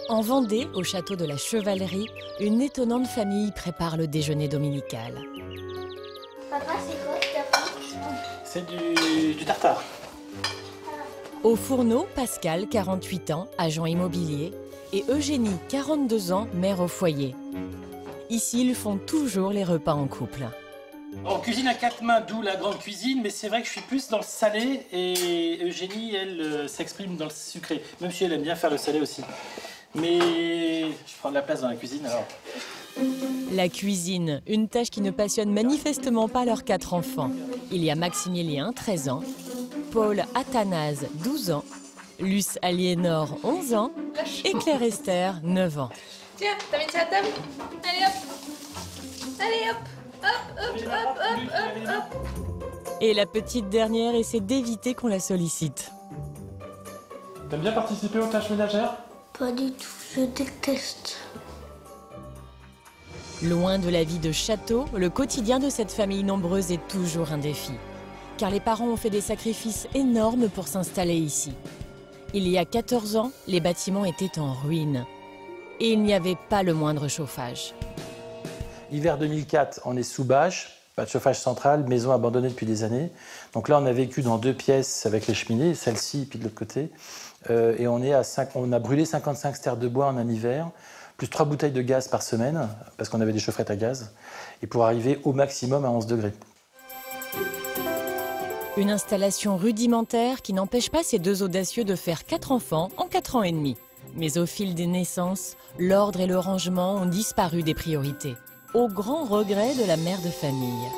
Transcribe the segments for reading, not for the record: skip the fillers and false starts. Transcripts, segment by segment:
En Vendée, au château de la Chevalerie, une étonnante famille prépare le déjeuner dominical. Papa, c'est quoi que t'as pris? C'est du tartare. Au fourneau, Pascal, 48 ans, agent immobilier, et Eugénie, 42 ans, mère au foyer. Ici, ils font toujours les repas en couple. On cuisine à 4 mains, d'où la grande cuisine, mais c'est vrai que je suis plus dans le salé et Eugénie, elle, s'exprime dans le sucré, même si elle aime bien faire le salé aussi. Mais je prends de la place dans la cuisine alors. La cuisine, une tâche qui ne passionne manifestement pas leurs 4 enfants. Il y a Maximilien, 13 ans, Paul Athanase, 12 ans, Luce Aliénor, 11 ans, et Claire Esther, 9 ans. Tiens, t'as mis ça à table? Allez hop! Allez hop! Hop, hop, hop, hop, hop, hop! Et la petite dernière essaie d'éviter qu'on la sollicite. T'aimes bien participer aux tâches ménagères? Pas du tout, je déteste. Loin de la vie de château, le quotidien de cette famille nombreuse est toujours un défi. Car les parents ont fait des sacrifices énormes pour s'installer ici. Il y a 14 ans, les bâtiments étaient en ruine. Et il n'y avait pas le moindre chauffage. Hiver 2004, on est sous bâche, pas de chauffage central, maison abandonnée depuis des années. Donc là, on a vécu dans 2 pièces avec les cheminées, celle-ci et puis de l'autre côté. Et on a brûlé 55 stères de bois en un hiver, plus 3 bouteilles de gaz par semaine, parce qu'on avait des chaufferettes à gaz, et pour arriver au maximum à 11 degrés. Une installation rudimentaire qui n'empêche pas ces 2 audacieux de faire 4 enfants en 4 ans et demi. Mais au fil des naissances, l'ordre et le rangement ont disparu des priorités, au grand regret de la mère de famille.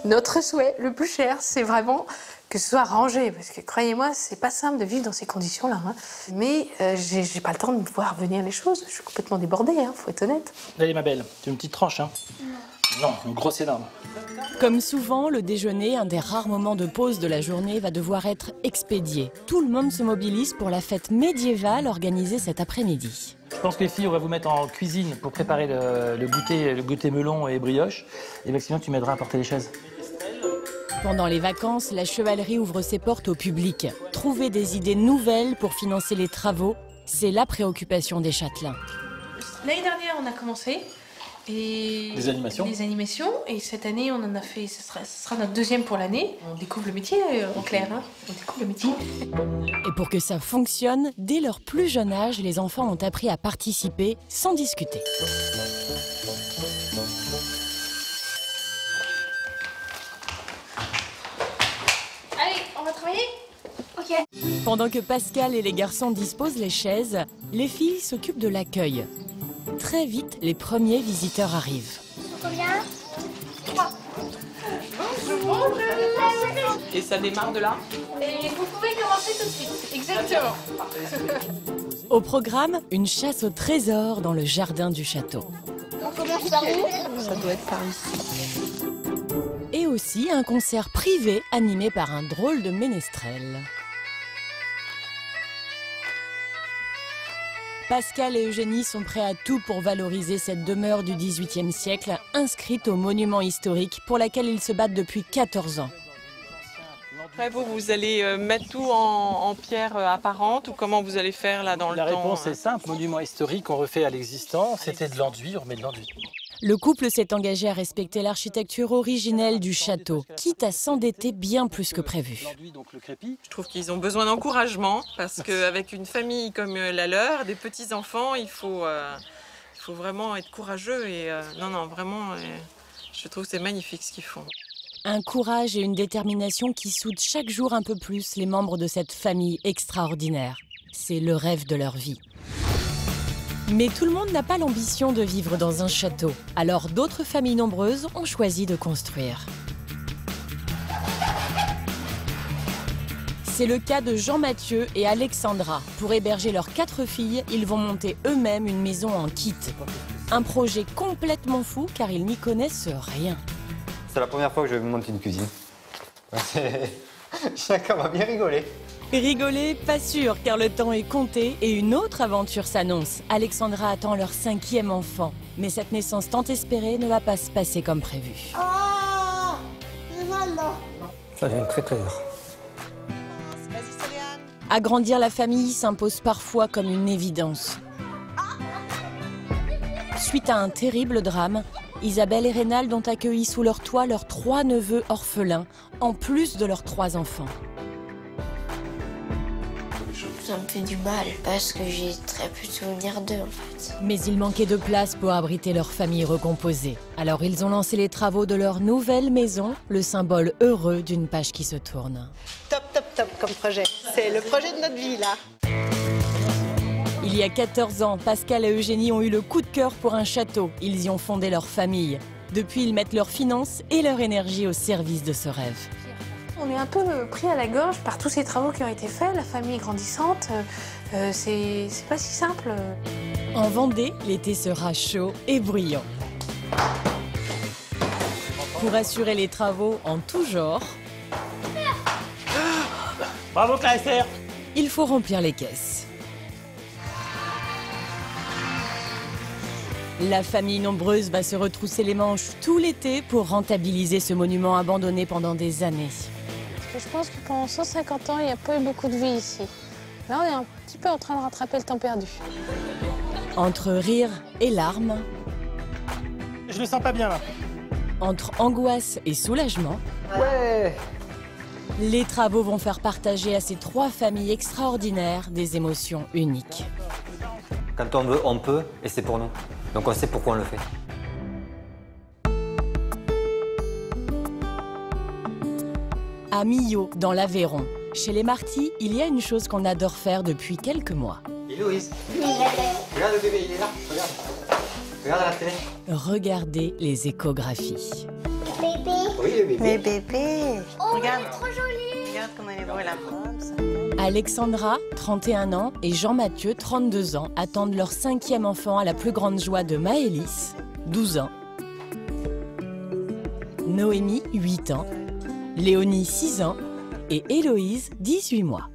Notre souhait le plus cher, c'est vraiment que ce soit rangé, parce que croyez-moi, c'est pas simple de vivre dans ces conditions-là. Hein. Mais j'ai pas le temps de voir venir les choses. Je suis complètement débordée, faut être honnête. Allez ma belle, tu veux une petite tranche hein? Non, une grosse énorme. Comme souvent, le déjeuner, un des rares moments de pause de la journée, va devoir être expédié. Tout le monde se mobilise pour la fête médiévale organisée cet après-midi. Je pense que les filles, on va vous mettre en cuisine pour préparer le goûter melon et brioche. Et Maximilien, tu m'aideras à porter les chaises. Pendant les vacances, la Chevalerie ouvre ses portes au public. Trouver des idées nouvelles pour financer les travaux, c'est la préoccupation des châtelains. L'année dernière, on a commencé. Et des animations. Et cette année, on en a fait, ce sera notre 2e pour l'année. On découvre le métier, en clair. Hein. On découvre le métier. Et pour que ça fonctionne, dès leur plus jeune âge, les enfants ont appris à participer sans discuter. Allez, on va travailler? Ok. Pendant que Pascal et les garçons disposent les chaises, les filles s'occupent de l'accueil. Très vite, les premiers visiteurs arrivent. Combien? 3. Bonjour. Et ça démarre de là? Et vous pouvez commencer tout de suite. Exactement. Au programme, une chasse au trésor dans le jardin du château. On commence par où? Ça doit être par ici. Et aussi un concert privé animé par un drôle de ménestrel. Pascal et Eugénie sont prêts à tout pour valoriser cette demeure du XVIIIe siècle, inscrite au monument historique pour laquelle ils se battent depuis 14 ans. Après, vous allez mettre tout en pierre apparente ou comment vous allez faire là dans le temps? La réponse est simple, monument historique, on refait à l'existant, c'était de l'enduit, on met de l'enduit. Le couple s'est engagé à respecter l'architecture originelle du château, quitte à s'endetter bien plus que prévu. Je trouve qu'ils ont besoin d'encouragement parce qu'avec une famille comme la leur, des petits-enfants, il faut vraiment être courageux. Et non, vraiment, je trouve que c'est magnifique ce qu'ils font. Un courage et une détermination qui soudent chaque jour un peu plus les membres de cette famille extraordinaire. C'est le rêve de leur vie. Mais tout le monde n'a pas l'ambition de vivre dans un château. Alors d'autres familles nombreuses ont choisi de construire. C'est le cas de Jean-Mathieu et Alexandra. Pour héberger leurs 4 filles, ils vont monter eux-mêmes une maison en kit. Un projet complètement fou car ils n'y connaissent rien. C'est la première fois que je vais monter une cuisine. Chacun va bien rigoler. Rigoler, pas sûr, car le temps est compté et une autre aventure s'annonce. Alexandra attend leur 5e enfant. Mais cette naissance tant espérée ne va pas se passer comme prévu. Oh, j'ai mal là. Ça vient très très dur. Agrandir la famille s'impose parfois comme une évidence. Suite à un terrible drame, Isabelle et Reynald ont accueilli sous leur toit leurs 3 neveux orphelins, en plus de leurs 3 enfants. Ça me fait du mal parce que j'ai très peu de souvenirs d'eux en fait. Mais il manquait de place pour abriter leur famille recomposée. Alors ils ont lancé les travaux de leur nouvelle maison, le symbole heureux d'une page qui se tourne. Top, top, top comme projet. C'est le projet de notre vie, là. Il y a 14 ans, Pascal et Eugénie ont eu le coup de cœur pour un château. Ils y ont fondé leur famille. Depuis, ils mettent leurs finances et leur énergie au service de ce rêve. On est un peu pris à la gorge par tous ces travaux qui ont été faits, la famille grandissante. C'est pas si simple. En Vendée, l'été sera chaud et bruyant. Pour assurer les travaux en tout genre, Bravo Claire. il faut remplir les caisses. La famille nombreuse va se retrousser les manches tout l'été pour rentabiliser ce monument abandonné pendant des années. Je pense que pendant 150 ans, il n'y a pas eu beaucoup de vie ici. Là, on est un petit peu en train de rattraper le temps perdu. Entre rire et larmes, Je le sens pas bien là. entre angoisse et soulagement, Ouais. les travaux vont faire partager à ces 3 familles extraordinaires des émotions uniques. Quand on veut, on peut, et c'est pour nous. Donc on sait pourquoi on le fait. À Millau, dans l'Aveyron, chez les Marty, il y a une chose qu'on adore faire depuis quelques mois. Héloïse, regarde le bébé, il est là, regarde. Regarde à la télé. Regardez les échographies. Oui, le bébé. Mais bébé, regarde. Trop joli. Regarde comment elle est beau, la femme. Alexandra, 31 ans, et Jean-Mathieu, 32 ans, attendent leur 5e enfant à la plus grande joie de Maëlys, 12 ans. Noémie, 8 ans. Léonie, 6 ans. Et Héloïse, 18 mois.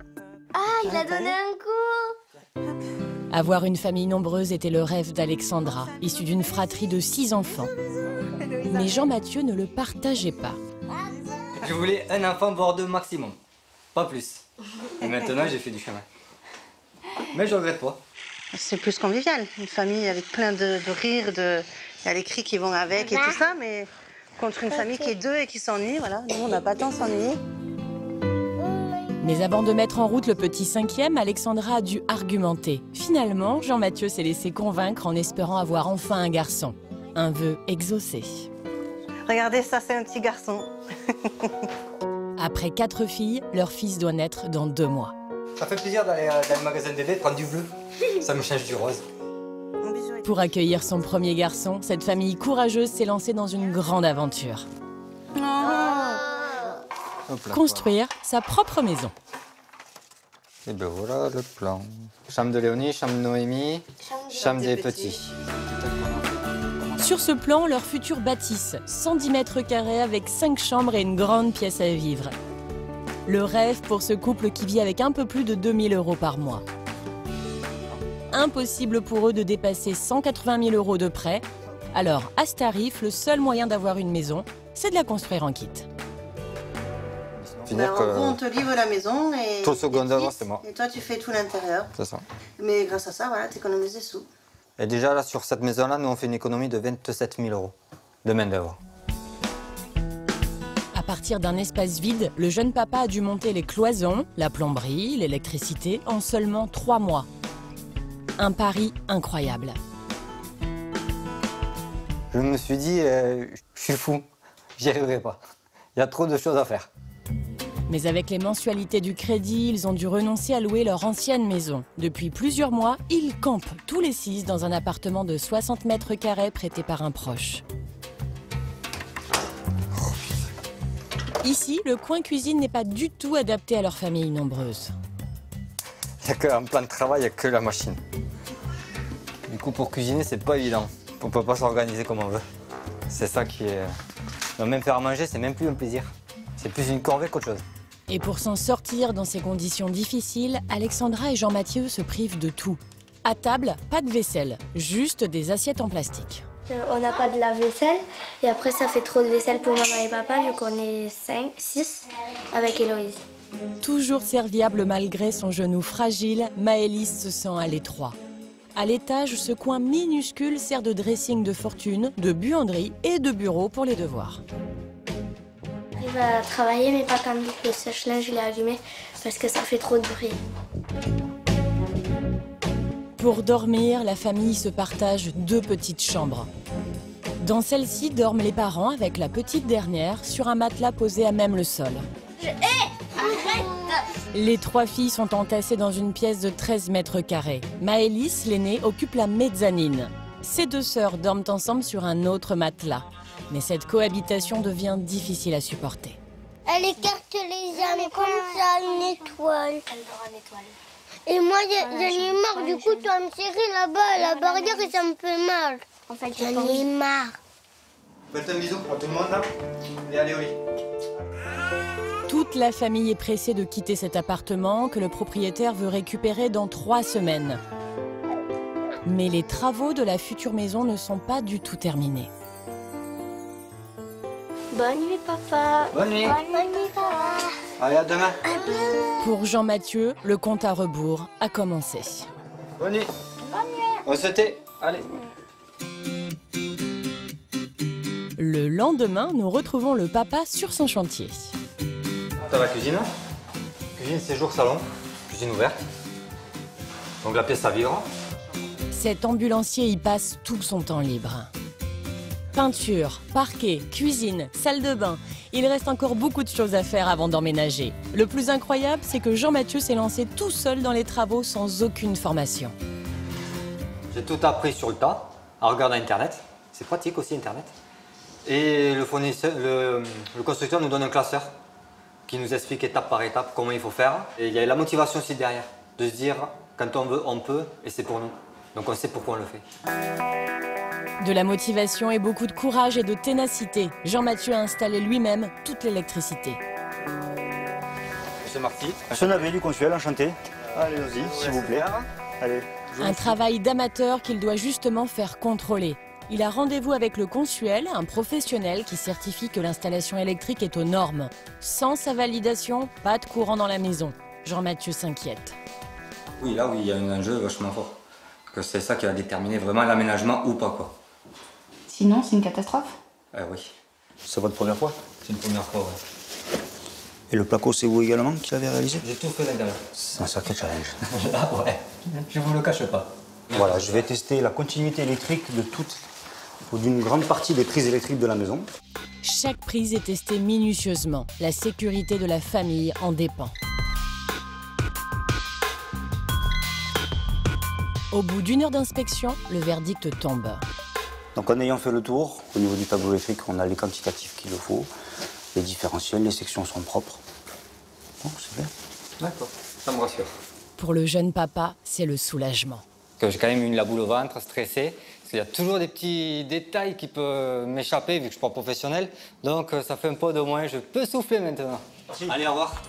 Ah, il a donné un coup. Avoir une famille nombreuse était le rêve d'Alexandra, issue d'une fratrie de 6 enfants. Mais Jean-Mathieu ne le partageait pas. Je voulais un enfant, voire 2 maximum. Pas plus. Et maintenant, j'ai fait du chemin. Mais je regrette pas. C'est plus convivial. Une famille avec plein de rires, il y a les cris qui vont avec et tout ça, mais contre une famille qui est 2 et qui s'ennuie, voilà. Nous, on n'a pas tant s'ennuyer. Mais avant de mettre en route le petit 5e, Alexandra a dû argumenter. Finalement, Jean-Mathieu s'est laissé convaincre en espérant avoir enfin un garçon. Un vœu exaucé. Regardez, ça, c'est un petit garçon. Après 4 filles, leur fils doit naître dans 2 mois. Ça fait plaisir d'aller dans le magasin de bébé, prendre du bleu. Ça me change du rose. Pour accueillir son premier garçon, cette famille courageuse s'est lancée dans une grande aventure. Hop là, Construire sa propre maison. Et ben voilà le plan. Chambre de Léonie, chambre de Noémie, chambre des petits. Sur ce plan, leur futur bâtisse, 110 mètres carrés avec 5 chambres et une grande pièce à vivre. Le rêve pour ce couple qui vit avec un peu plus de 2000 € par mois. Impossible pour eux de dépasser 180 000 € de prêt. Alors, à ce tarif, le seul moyen d'avoir une maison, c'est de la construire en kit. Finir En gros, on te livre la maison et tout le secondaire, c'est moi. Et toi, tu fais tout l'intérieur. C'est ça. Mais grâce à ça, voilà, tu économises des sous. Et déjà, là, sur cette maison-là, nous, on fait une économie de 27 000 € de main-d'œuvre. À partir d'un espace vide, le jeune papa a dû monter les cloisons, la plomberie, l'électricité en seulement 3 mois. Un pari incroyable. Je me suis dit, je suis fou, j'y arriverai pas. Il y a trop de choses à faire. Mais avec les mensualités du crédit, ils ont dû renoncer à louer leur ancienne maison. Depuis plusieurs mois, ils campent tous les 6 dans un appartement de 60 mètres carrés prêté par un proche. Ici, le coin cuisine n'est pas du tout adapté à leur famille nombreuse. Il n'y a qu'un plan de travail, il n'y a que la machine. Du coup, pour cuisiner, c'est pas évident. On peut pas s'organiser comme on veut. C'est ça qui est... Même faire à manger, c'est même plus un plaisir. C'est plus une corvée qu'autre chose. Et pour s'en sortir dans ces conditions difficiles, Alexandra et Jean-Mathieu se privent de tout. À table, pas de vaisselle, juste des assiettes en plastique. On n'a pas de lave-vaisselle et après ça fait trop de vaisselle pour maman et papa vu qu'on est 6 avec Héloïse. Toujours serviable malgré son genou fragile, Maëlys se sent à l'étroit. À l'étage, ce coin minuscule sert de dressing de fortune, de buanderie et de bureau pour les devoirs. J'arrive à travailler, mais pas quand le sèche-linge je l'ai allumé parce que ça fait trop de bruit. Pour dormir, la famille se partage 2 petites chambres. Dans celle-ci dorment les parents avec la petite dernière sur un matelas posé à même le sol. Arrête! Les 3 filles sont entassées dans une pièce de 13 mètres carrés. Maëlys, l'aînée, occupe la mezzanine. Ses 2 sœurs dorment ensemble sur un autre matelas. Mais cette cohabitation devient difficile à supporter. Elle écarte les âmes comme ça, une étoile. Elle dort en étoile. Et moi, j'en ai marre, du coup, tu vas me serrer là-bas à la barrière et ça me fait mal. En fait, J'en ai marre. Faites un bisou pour tout le monde là. Et allez au lit. Toute la famille est pressée de quitter cet appartement que le propriétaire veut récupérer dans 3 semaines. Mais les travaux de la future maison ne sont pas du tout terminés. Bonne nuit, papa. Bonne nuit. Bonne nuit, papa. Allez, à demain. Pour Jean-Mathieu, le compte à rebours a commencé. Bonne nuit. On se tait. Allez. Le lendemain, nous retrouvons le papa sur son chantier. T'as la cuisine. Cuisine, séjour, salon. Cuisine ouverte. Donc la pièce à vivre. Cet ambulancier y passe tout son temps libre. Peinture, parquet, cuisine, salle de bain. Il reste encore beaucoup de choses à faire avant d'emménager. Le plus incroyable, c'est que Jean-Mathieu s'est lancé tout seul dans les travaux sans aucune formation. J'ai tout appris sur le tas, à regarder Internet. C'est pratique aussi Internet. Et le fournisseur, le constructeur nous donne un classeur qui nous explique étape par étape comment il faut faire. Et il y a la motivation aussi derrière, de se dire quand on veut, on peut, et c'est pour nous. Donc on sait pourquoi on le fait. De la motivation et beaucoup de courage et de ténacité, Jean-Mathieu a installé lui-même toute l'électricité. Monsieur Marty. Monsieur Navet du Consuel, enchanté. Allez-y, s'il vous plaît. Allez. Un travail d'amateur qu'il doit justement faire contrôler. Il a rendez-vous avec le Consuel, un professionnel qui certifie que l'installation électrique est aux normes. Sans sa validation, pas de courant dans la maison. Jean-Mathieu s'inquiète. Oui, là, oui, il y a un enjeu vachement fort. Que c'est ça qui va déterminer vraiment l'aménagement ou pas, quoi. Sinon, c'est une catastrophe. Oui. C'est votre première fois? C'est une première fois, ouais. Et le placo, c'est vous également qui l'avez réalisé? J'ai tout fait l'intérieur. C'est un sacré challenge. Ah ouais, je vous le cache pas. Voilà, je vais tester la continuité électrique de toute ou d'une grande partie des prises électriques de la maison. Chaque prise est testée minutieusement. La sécurité de la famille en dépend. Au bout d'1 heure d'inspection, le verdict tombe. Donc en ayant fait le tour, au niveau du tableau électrique, on a les quantitatifs qu'il faut, les différentiels, les sections sont propres. Bon, c'est bien. D'accord, ça me rassure. Pour le jeune papa, c'est le soulagement. Que j'ai quand même eu la boule au ventre, stressé. Parce qu'il y a toujours des petits détails qui peuvent m'échapper vu que je suis pas professionnel. Donc ça fait un peu de moins, je peux souffler maintenant. Merci. Allez, au revoir.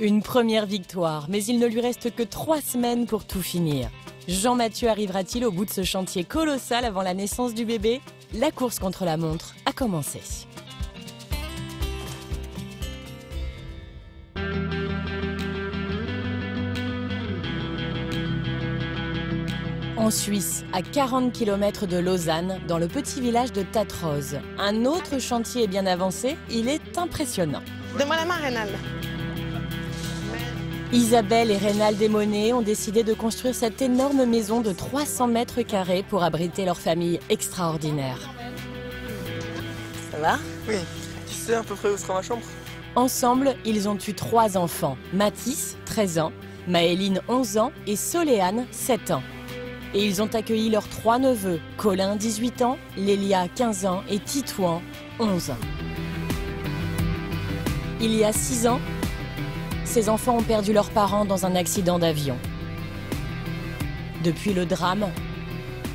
Une première victoire, mais il ne lui reste que 3 semaines pour tout finir. Jean-Mathieu arrivera-t-il au bout de ce chantier colossal avant la naissance du bébé? La course contre la montre a commencé. En Suisse, à 40 km de Lausanne, dans le petit village de Tatrose, un autre chantier est bien avancé, il est impressionnant. Donne-moi la main, Rénal. Isabelle et Rénal Desmonnets ont décidé de construire cette énorme maison de 300 mètres carrés pour abriter leur famille extraordinaire. Ça va? Oui. Tu sais à peu près où sera ma chambre? Ensemble, ils ont eu 3 enfants. Mathis, 13 ans, Maëline, 11 ans et Soléane, 7 ans. Et ils ont accueilli leurs 3 neveux, Colin, 18 ans, Lélia, 15 ans et Titouan, 11 ans. Il y a 6 ans, ces enfants ont perdu leurs parents dans un accident d'avion. Depuis le drame,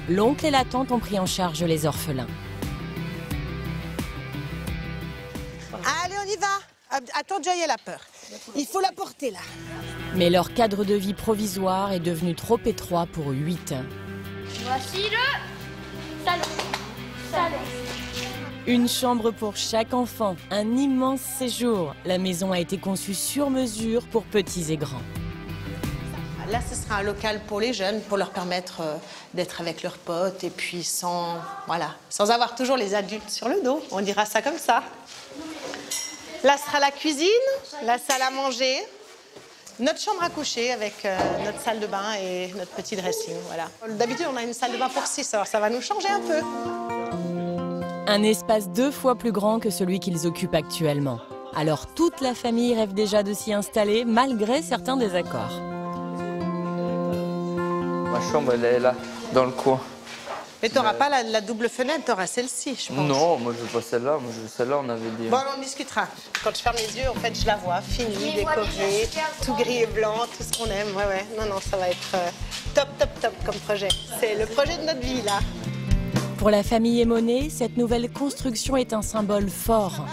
l'oncle et la tante ont pris en charge les orphelins. Allez, on y va. Attends, Joy, elle a peur. Il faut la porter, là. Mais leur cadre de vie provisoire est devenu trop étroit pour 8. Voici le salon. Une chambre pour chaque enfant, un immense séjour. La maison a été conçue sur mesure pour petits et grands. Là, ce sera un local pour les jeunes, pour leur permettre d'être avec leurs potes et puis sans avoir toujours les adultes sur le dos. On dira ça comme ça. Là sera la cuisine, la salle à manger, notre chambre à coucher avec notre salle de bain et notre petit dressing. Voilà. D'habitude, on a une salle de bain pour 6 heures. Ça va nous changer un peu. Un espace 2 fois plus grand que celui qu'ils occupent actuellement. Alors toute la famille rêve déjà de s'y installer malgré certains désaccords. Ma chambre, elle est là, dans le coin. Mais tu n'auras pas la double fenêtre, tu auras celle-ci, je pense. Non, moi je veux pas celle-là. Moi je veux celle-là, on avait dit. Bon, on en discutera. Quand je ferme les yeux, en fait, je la vois, finie, décorée, tout gris et blanc, tout ce qu'on aime. Ouais. Non, ça va être top comme projet. C'est le projet de notre vie, là. Pour la famille Emonet, cette nouvelle construction est un symbole fort.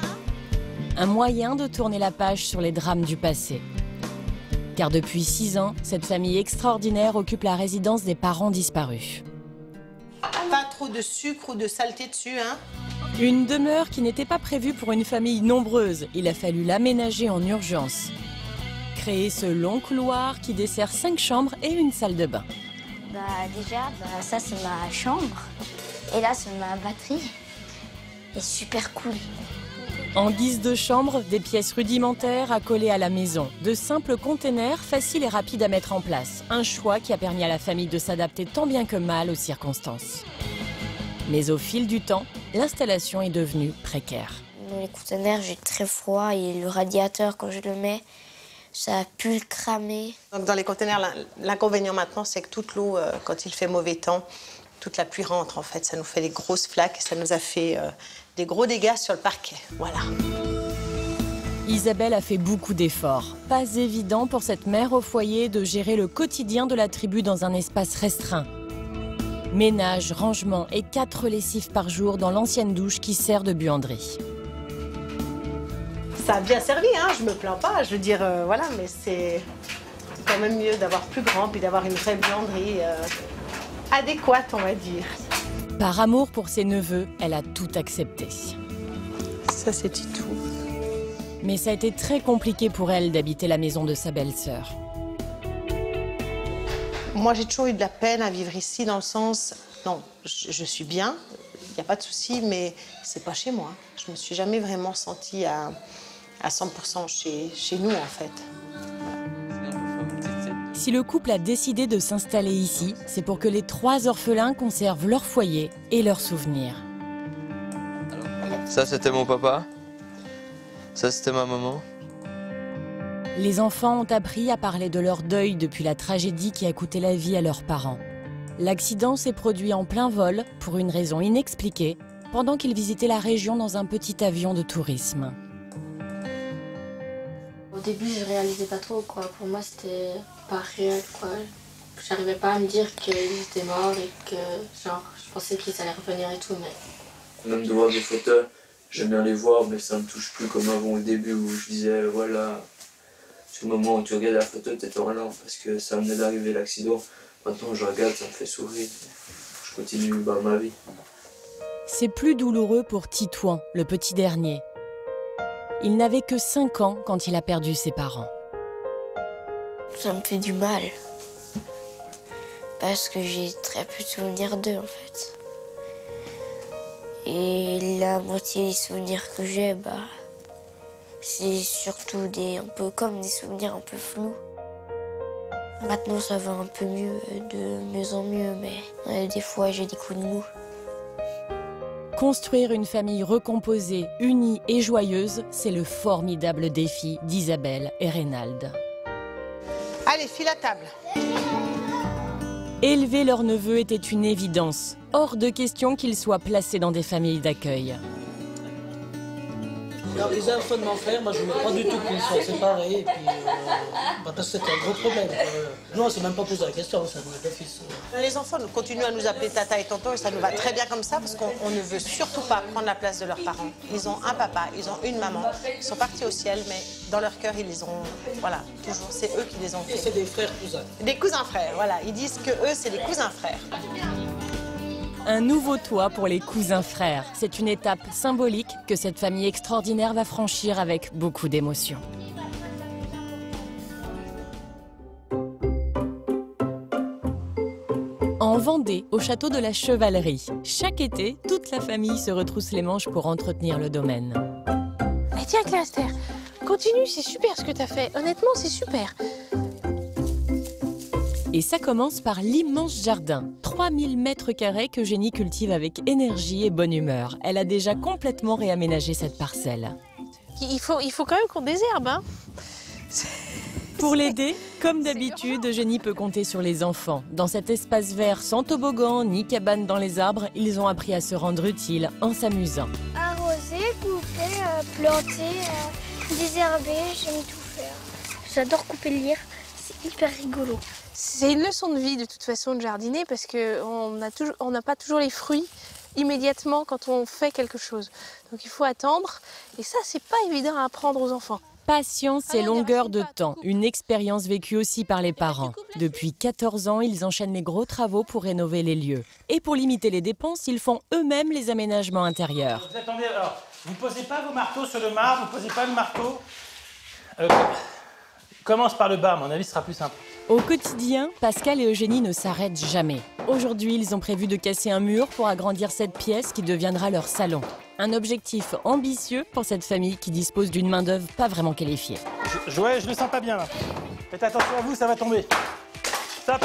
Un moyen de tourner la page sur les drames du passé. Car depuis 6 ans, cette famille extraordinaire occupe la résidence des parents disparus. Pas trop de sucre ou de saleté dessus, hein? Une demeure qui n'était pas prévue pour une famille nombreuse. Il a fallu l'aménager en urgence. Créer ce long couloir qui dessert 5 chambres et une salle de bain. Déjà, ça c'est ma chambre. Et là, c'est ma batterie. Et super cool. En guise de chambre, des pièces rudimentaires accolées à la maison. De simples containers faciles et rapides à mettre en place. Un choix qui a permis à la famille de s'adapter tant bien que mal aux circonstances. Mais au fil du temps, l'installation est devenue précaire. Dans les containers, j'ai très froid et le radiateur, quand je le mets, ça a pu le cramer. Donc dans les containers, l'inconvénient maintenant, c'est que toute l'eau, quand il fait mauvais temps, toute la pluie rentre en fait. Ça nous fait des grosses flaques et ça nous a fait des gros dégâts sur le parquet. Voilà. Isabelle a fait beaucoup d'efforts. Pas évident pour cette mère au foyer de gérer le quotidien de la tribu dans un espace restreint. Ménage, rangement et 4 lessives par jour dans l'ancienne douche qui sert de buanderie. Ça a bien servi, hein, je me plains pas. Je veux dire, voilà, mais c'est quand même mieux d'avoir plus grand puis d'avoir une vraie buanderie adéquate, on va dire. Par amour pour ses neveux, elle a tout accepté. Ça, c'est Titou. Mais ça a été très compliqué pour elle d'habiter la maison de sa belle-sœur. Moi, j'ai toujours eu de la peine à vivre ici, dans le sens... Non, je suis bien, il n'y a pas de souci, mais c'est pas chez moi. Je me suis jamais vraiment sentie à 100% chez nous, en fait. Si le couple a décidé de s'installer ici, c'est pour que les 3 orphelins conservent leur foyer et leurs souvenirs. Ça, c'était mon papa. Ça, c'était ma maman. Les enfants ont appris à parler de leur deuil depuis la tragédie qui a coûté la vie à leurs parents. L'accident s'est produit en plein vol, pour une raison inexpliquée, pendant qu'ils visitaient la région dans un petit avion de tourisme. Au début, je réalisais pas trop, quoi. Pour moi, c'était pas réel, quoi. J'arrivais pas à me dire qu'ils étaient morts et que, genre, je pensais qu'ils allaient revenir et tout, mais... Même de voir des photos, j'aime bien les voir, mais ça me touche plus comme avant au début où je disais, voilà... Sur le moment où tu regardes la photo, t'es en relance parce que ça venait d'arriver l'accident. Maintenant, je regarde, ça me fait sourire. Je continue ma vie. C'est plus douloureux pour Titouan, le petit dernier. Il n'avait que 5 ans quand il a perdu ses parents. Ça me fait du mal. Parce que j'ai très peu de souvenirs d'eux, en fait. Et la moitié des souvenirs que j'ai, c'est surtout un peu comme des souvenirs un peu flous. Maintenant, ça va un peu mieux, de mieux en mieux, mais des fois, j'ai des coups de mou. Construire une famille recomposée, unie et joyeuse, c'est le formidable défi d'Isabelle et Reynald. Allez, file à table. Élever leurs neveux était une évidence. Hors de question qu'ils soient placés dans des familles d'accueil. Alors, les enfants de mon frère, moi je ne veux pas du tout qu'ils soient séparés, et puis, parce que c'était un gros problème. Non, c'est même pas posé la question, ça nous est d'office. Les enfants continuent à nous appeler tata et tonton et ça nous va très bien comme ça parce qu'on ne veut surtout pas prendre la place de leurs parents. Ils ont un papa, ils ont une maman, ils sont partis au ciel, mais dans leur cœur, ils les ont, voilà, toujours, c'est eux qui les ont fait. Et c'est des frères cousins. Des cousins frères, voilà, ils disent que eux, c'est des cousins frères. Un nouveau toit pour les cousins frères. C'est une étape symbolique que cette famille extraordinaire va franchir avec beaucoup d'émotion. En Vendée, au château de la Chevalerie, chaque été, toute la famille se retrousse les manches pour entretenir le domaine. Mais tiens, Claster, continue, c'est super ce que tu as fait. Honnêtement, c'est super. Et ça commence par l'immense jardin, 3000 mètres carrés qu'Eugénie cultive avec énergie et bonne humeur. Elle a déjà complètement réaménagé cette parcelle. Il faut quand même qu'on désherbe, hein. Pour l'aider, comme d'habitude, Eugénie peut compter sur les enfants. Dans cet espace vert sans toboggan ni cabane dans les arbres, ils ont appris à se rendre utiles en s'amusant. Arroser, couper, planter, désherber, j'aime tout faire. J'adore couper le lierre, c'est hyper rigolo. C'est une leçon de vie de toute façon de jardiner parce qu'on n'a pas toujours les fruits immédiatement quand on fait quelque chose. Donc il faut attendre et ça c'est pas évident à apprendre aux enfants. Patience et longueur de temps, une expérience vécue aussi par les parents. Depuis 14 ans, ils enchaînent les gros travaux pour rénover les lieux. Et pour limiter les dépenses, ils font eux-mêmes les aménagements intérieurs. Vous attendez, alors, vous ne posez pas vos marteaux sur le marbre, vous ne posez pas le marteau. Commence par le bas, à mon avis, ce sera plus simple. Au quotidien, Pascal et Eugénie ne s'arrêtent jamais. Aujourd'hui, ils ont prévu de casser un mur pour agrandir cette pièce qui deviendra leur salon. Un objectif ambitieux pour cette famille qui dispose d'une main-d'œuvre pas vraiment qualifiée. Ouais, je le sens pas bien là. Faites attention à vous, ça va tomber. Stop.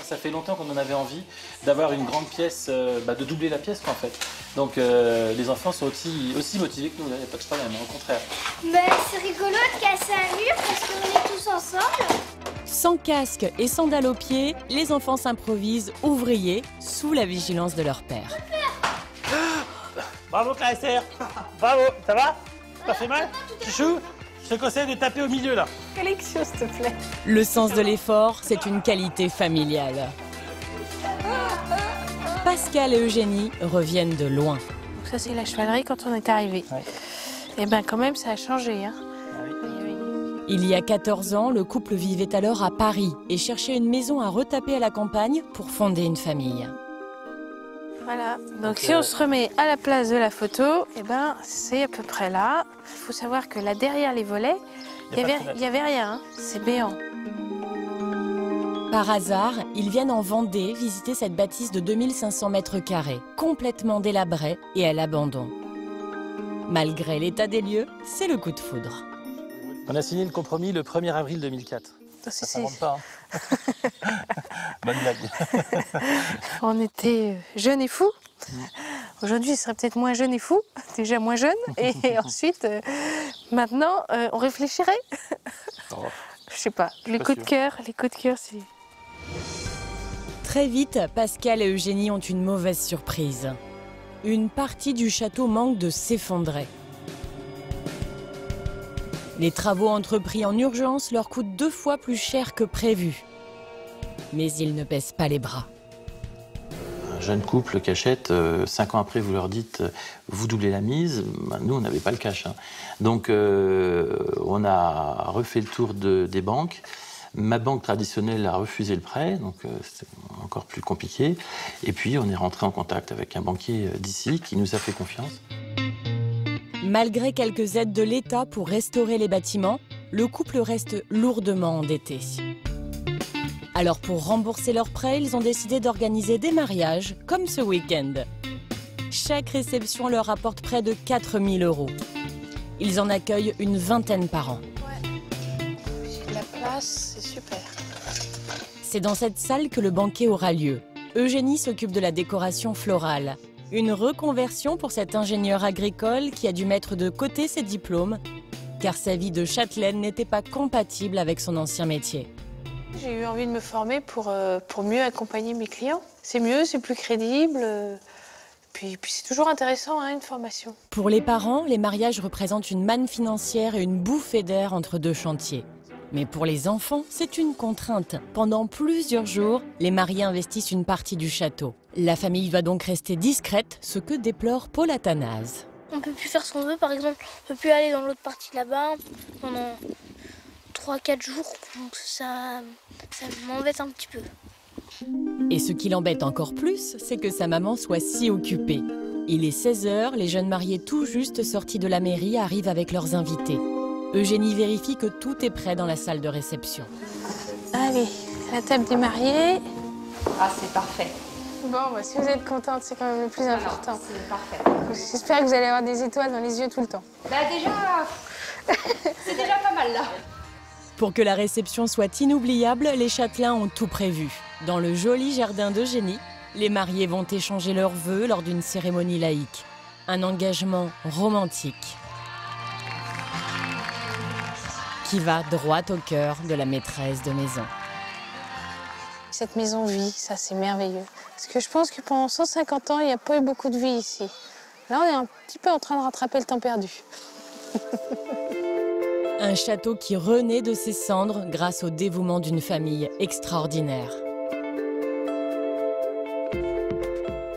Ça fait longtemps qu'on en avait envie d'avoir une grande pièce, de doubler la pièce quoi, en fait. Donc les enfants sont aussi motivés que nous, il n'y a pas de problème, au contraire. C'est rigolo de casser un mur parce qu'on est tous ensemble. Sans casque et sandales aux pieds, les enfants s'improvisent ouvriers sous la vigilance de leur père. Bravo Claster. Bravo, ça va? Ça fait mal? Chouchou, je te conseille de taper au milieu là. Collection, s'il te plaît. Le sens de l'effort, c'est une qualité familiale. Pascal et Eugénie reviennent de loin. Donc ça c'est la chevalerie quand on est arrivé. Ouais. Et bien quand même ça a changé. Hein. Il y a 14 ans, le couple vivait alors à Paris et cherchait une maison à retaper à la campagne pour fonder une famille. Voilà, donc si on se remet à la place de la photo, c'est à peu près là. Il faut savoir que là derrière les volets, il n'y avait rien, hein. C'est béant. Par hasard, ils viennent en Vendée visiter cette bâtisse de 2500 mètres carrés, complètement délabrée et à l'abandon. Malgré l'état des lieux, c'est le coup de foudre. On a signé le compromis le 1er avril 2004. Ça ne remonte pas. Hein. Bonne blague. On était jeunes et fous. Aujourd'hui, ce serait peut-être moins jeune et fou. Déjà moins jeune. Et ensuite, maintenant, on réfléchirait. Je sais pas. Les coups de cœur, c'est... Très vite, Pascal et Eugénie ont une mauvaise surprise. Une partie du château manque de s'effondrer. Les travaux entrepris en urgence leur coûtent 2 fois plus cher que prévu. Mais ils ne baissent pas les bras. Un jeune couple cachette, 5 ans après, vous leur dites vous doublez la mise. Nous, on n'avait pas le cash. Hein. Donc, on a refait le tour des banques. Ma banque traditionnelle a refusé le prêt, donc c'était encore plus compliqué. Et puis, on est rentré en contact avec un banquier d'ici qui nous a fait confiance. Malgré quelques aides de l'État pour restaurer les bâtiments, le couple reste lourdement endetté. Alors pour rembourser leurs prêts, ils ont décidé d'organiser des mariages, comme ce week-end. Chaque réception leur apporte près de 4 000 €. Ils en accueillent une vingtaine par an. Ouais. La place, c'est super. C'est dans cette salle que le banquet aura lieu. Eugénie s'occupe de la décoration florale. Une reconversion pour cet ingénieur agricole qui a dû mettre de côté ses diplômes, car sa vie de châtelaine n'était pas compatible avec son ancien métier. J'ai eu envie de me former pour mieux accompagner mes clients. C'est mieux, c'est plus crédible. Puis c'est toujours intéressant, hein, une formation. Pour les parents, les mariages représentent une manne financière et une bouffée d'air entre 2 chantiers. Mais pour les enfants, c'est une contrainte. Pendant plusieurs jours, les mariés investissent une partie du château. La famille va donc rester discrète, ce que déplore Paul Athanase. On ne peut plus faire ce qu'on veut, par exemple. On ne peut plus aller dans l'autre partie là-bas pendant 3-4 jours. Donc ça m'embête un petit peu. Et ce qui l'embête encore plus, c'est que sa maman soit si occupée. Il est 16 h, les jeunes mariés tout juste sortis de la mairie arrivent avec leurs invités. Eugénie vérifie que tout est prêt dans la salle de réception. Allez, la table des mariés. Ah, c'est parfait. Bon, bah, si vous êtes contente, c'est quand même le plus important. C'est parfait. J'espère que vous allez avoir des étoiles dans les yeux tout le temps. Bah déjà, c'est déjà pas mal là. Pour que la réception soit inoubliable, les châtelains ont tout prévu. Dans le joli jardin d'Eugénie, les mariés vont échanger leurs vœux lors d'une cérémonie laïque. Un engagement romantique qui va droit au cœur de la maîtresse de maison. Cette maison vit, ça c'est merveilleux. Parce que je pense que pendant 150 ans, il n'y a pas eu beaucoup de vie ici. Là, on est un petit peu en train de rattraper le temps perdu. Un château qui renaît de ses cendres grâce au dévouement d'une famille extraordinaire.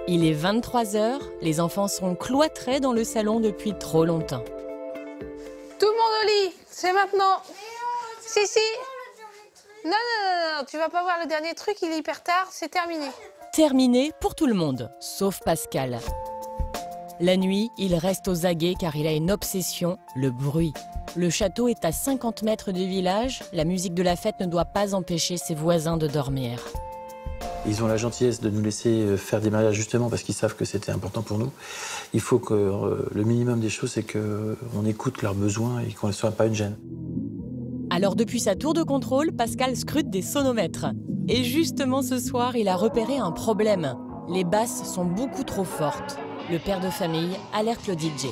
Il est 23 h, les enfants sont cloîtrés dans le salon depuis trop longtemps. Tout le monde au lit, c'est maintenant. Si. Non, tu vas pas voir le dernier truc, il est hyper tard, c'est terminé. Terminé pour tout le monde, sauf Pascal. La nuit, il reste aux aguets car il a une obsession, le bruit. Le château est à 50 mètres du village, la musique de la fête ne doit pas empêcher ses voisins de dormir. Ils ont la gentillesse de nous laisser faire des mariages justement parce qu'ils savent que c'était important pour nous. Il faut que le minimum des choses, c'est qu'on écoute leurs besoins et qu'on ne soit pas une gêne. Alors depuis sa tour de contrôle, Pascal scrute des sonomètres. Et justement ce soir, il a repéré un problème. Les basses sont beaucoup trop fortes. Le père de famille alerte le DJ.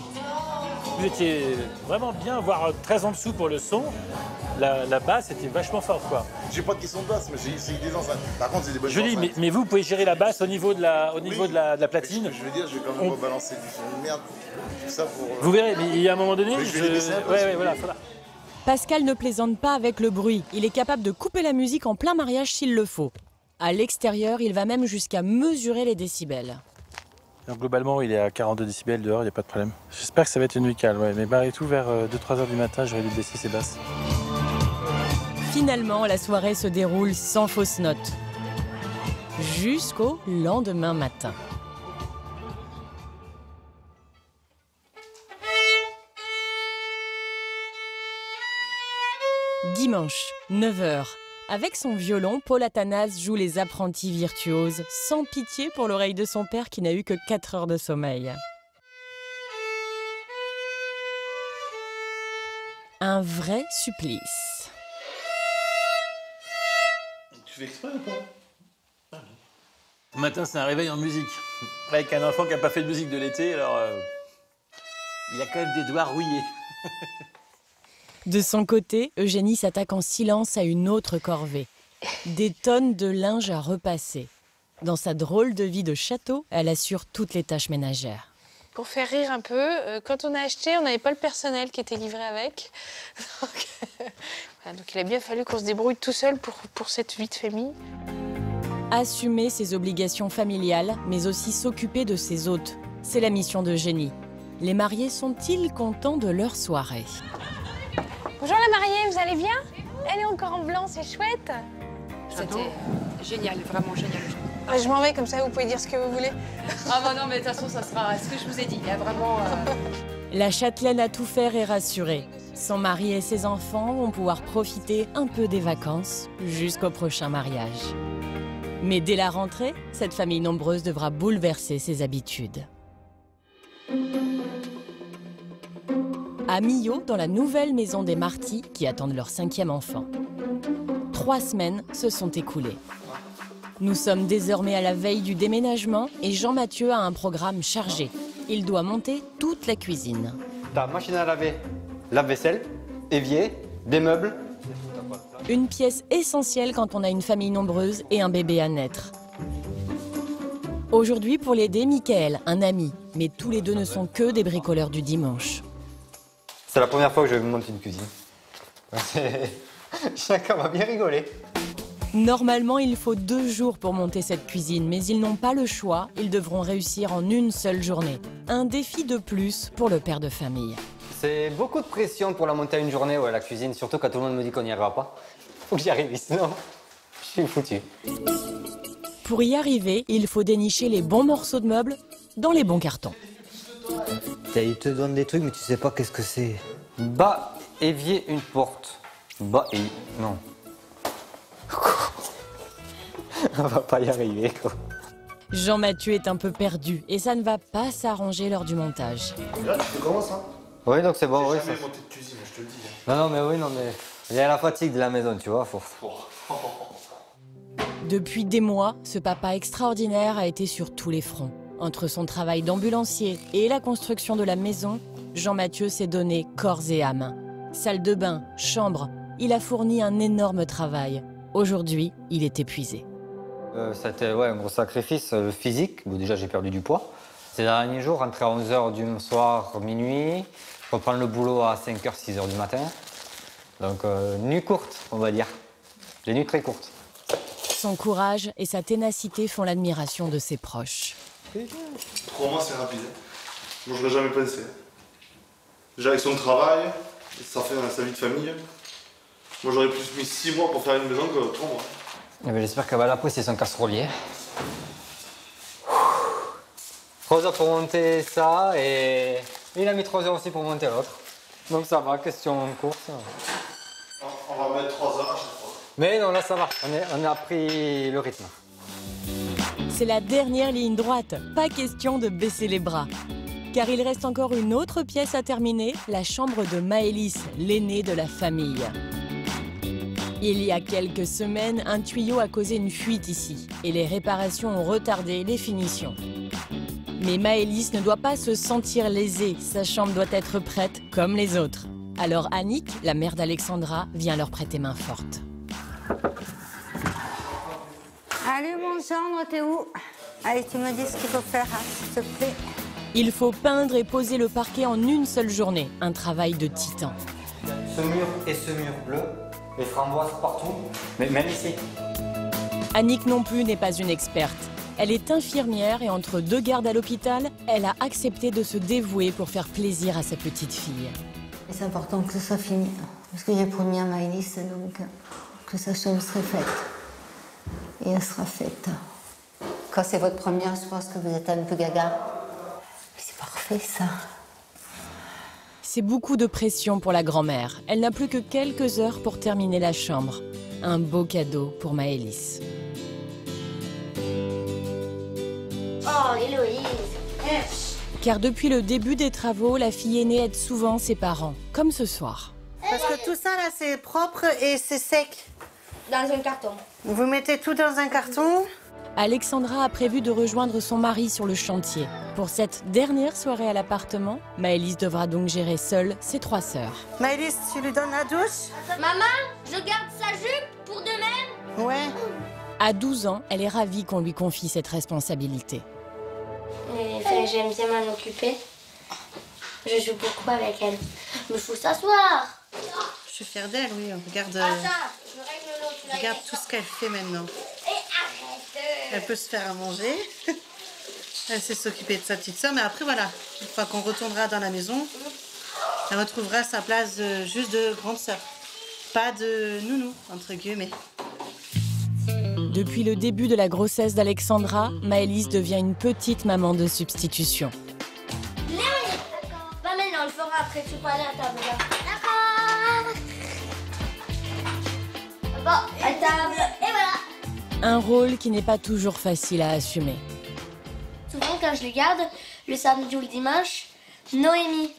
Vous étiez vraiment bien, voire très en dessous pour le son. La basse était vachement forte, quoi. J'ai pas de question de basse, mais c'est des enceintes. Par contre, c'est des bonnes enceintes. Je dis, mais vous pouvez gérer la basse au niveau de la platine. Je veux dire, je vais quand même pas balancer du son de merde. Tout ça pour. Vous verrez, mais il y a un moment donné. Oui, je vais les laisser un peu. Ouais, voilà, voilà. Pascal ne plaisante pas avec le bruit. Il est capable de couper la musique en plein mariage s'il le faut. À l'extérieur, il va même jusqu'à mesurer les décibels. Donc, globalement, il est à 42 décibels dehors, il n'y a pas de problème. J'espère que ça va être une nuit calme, ouais. Mais barré tout vers 2-3 heures du matin, j'aurais dû baisser ses basses. Finalement, la soirée se déroule sans fausse note. Jusqu'au lendemain matin. Dimanche, 9 h. Avec son violon, Paul Athanas joue les apprentis virtuoses, sans pitié pour l'oreille de son père qui n'a eu que 4 heures de sommeil. Un vrai supplice. Tu fais exprès ou pas? Le matin, c'est un réveil en musique. Avec un enfant qui n'a pas fait de musique de l'été, alors il a quand même des doigts rouillés. De son côté, Eugénie s'attaque en silence à une autre corvée. Des tonnes de linge à repasser. Dans sa drôle de vie de château, elle assure toutes les tâches ménagères. Pour faire rire un peu, quand on a acheté, on n'avait pas le personnel qui était livré avec. Donc il a bien fallu qu'on se débrouille tout seul pour cette vie de famille. Assumer ses obligations familiales, mais aussi s'occuper de ses hôtes. C'est la mission d'Eugénie. Les mariés sont-ils contents de leur soirée? Bonjour la mariée, vous allez bien? Elle est encore en blanc, c'est chouette. C'était génial, vraiment génial. Je m'en vais, comme ça vous pouvez dire ce que vous voulez. Ah bah non, mais de toute façon, ça sera ce que je vous ai dit. Il y a vraiment... La châtelaine a tout fait et rassurée. Son mari et ses enfants vont pouvoir profiter un peu des vacances jusqu'au prochain mariage. Mais dès la rentrée, cette famille nombreuse devra bouleverser ses habitudes. À Millau, dans la nouvelle maison des Marty, qui attendent leur 5e enfant. 3 semaines se sont écoulées. Nous sommes désormais à la veille du déménagement et Jean-Mathieu a un programme chargé. Il doit monter toute la cuisine. T'as machine à laver, lave-vaisselle, évier, des meubles. Une pièce essentielle quand on a une famille nombreuse et un bébé à naître. Aujourd'hui, pour l'aider, Michael, un ami. Mais tous les deux ne sont que des bricoleurs du dimanche. C'est la première fois que je monte une cuisine. Chacun va bien rigoler. Normalement, il faut 2 jours pour monter cette cuisine, mais ils n'ont pas le choix. Ils devront réussir en une seule journée. Un défi de plus pour le père de famille. C'est beaucoup de pression pour la monter à une journée, ouais, la cuisine, surtout quand tout le monde me dit qu'on n'y arrivera pas. Faut que j'y arrive, sinon je suis foutu. Pour y arriver, il faut dénicher les bons morceaux de meubles dans les bons cartons. Ils te donnent des trucs, mais tu sais pas qu'est-ce que c'est. Bas, évier, une porte. Bas, et... non. On va pas y arriver, quoi. Jean-Mathieu est un peu perdu et ça ne va pas s'arranger lors du montage. Là, tu fais comment ça? Oui, donc c'est bon, oui. J'ai jamais monté de cuisine, je te le dis. Non, mais oui, non, mais... Il y a la fatigue de la maison, tu vois, force. Depuis des mois, ce papa extraordinaire a été sur tous les fronts. Entre son travail d'ambulancier et la construction de la maison, Jean-Mathieu s'est donné corps et âme. Salle de bain, chambre, il a fourni un énorme travail. Aujourd'hui, il est épuisé. C'était un gros sacrifice physique. Bon, déjà, j'ai perdu du poids. Ces derniers jours, rentrer à 11h du soir, minuit, reprendre le boulot à 5h, 6h du matin. Donc, nuit courte, on va dire. Des nuits très courtes. Son courage et sa ténacité font l'admiration de ses proches. 3 mois, c'est rapide. Moi, je n'aurais jamais pensé. Déjà, avec son travail, sa vie de famille, moi, j'aurais plus mis 6 mois pour faire une maison que 3 mois. Eh ben, j'espère qu'elle va l'apprécier son casserolier. 3 heures pour monter ça et il a mis 3 heures aussi pour monter l'autre. Donc ça va, question course. On va mettre 3 heures à chaque fois. Mais non, là ça va, on a pris le rythme. C'est la dernière ligne droite, pas question de baisser les bras. Car il reste encore une autre pièce à terminer, la chambre de Maëlys, l'aînée de la famille. Il y a quelques semaines, un tuyau a causé une fuite ici et les réparations ont retardé les finitions. Mais Maëlys ne doit pas se sentir lésée, sa chambre doit être prête comme les autres. Alors Annick, la mère d'Alexandra, vient leur prêter main forte. Allez mon gendre, t'es où? Allez, tu me dis ce qu'il faut faire, hein, s'il te plaît. Il faut peindre et poser le parquet en une seule journée, un travail de titan. Ce mur et ce mur bleu, les framboises partout, mais même ici. Annick non plus n'est pas une experte. Elle est infirmière et entre 2 gardes à l'hôpital, elle a accepté de se dévouer pour faire plaisir à sa petite fille. C'est important que ce soit fini, parce que j'ai promis à Maëlys donc que sa chambre serait faite. Et elle sera faite. Quand c'est votre première, je pense que vous êtes un peu gaga. C'est parfait ça. C'est beaucoup de pression pour la grand-mère. Elle n'a plus que quelques heures pour terminer la chambre. Un beau cadeau pour Maëlys. Oh, Héloïse. Car depuis le début des travaux, la fille aînée aide souvent ses parents, comme ce soir. Parce que tout ça là, c'est propre et c'est sec. Dans un carton. Vous mettez tout dans un carton. Alexandra a prévu de rejoindre son mari sur le chantier. Pour cette dernière soirée à l'appartement, Maëlys devra donc gérer seule ses 3 sœurs. Maëlys, tu lui donnes la douche? Maman, je garde sa jupe pour demain. Ouais. À 12 ans, elle est ravie qu'on lui confie cette responsabilité. Enfin, j'aime bien m'en occuper. Je joue beaucoup avec elle. Mais faut s'asseoir. Je suis fière d'elle, oui. Regarde, regarde tout ce qu'elle fait maintenant. Elle peut se faire à manger. Elle sait s'occuper de sa petite soeur. Mais après, voilà, une fois qu'on retournera dans la maison, elle retrouvera sa place juste de grande sœur. Pas de nounou, entre guillemets. Depuis le début de la grossesse d'Alexandra, Maëlys devient une petite maman de substitution. Léonie, va maintenant, on le fera après, tu peux aller à table là. D'accord. Bon, à table, et voilà. Un rôle qui n'est pas toujours facile à assumer. Souvent, quand je les garde, le samedi ou le dimanche, Noémie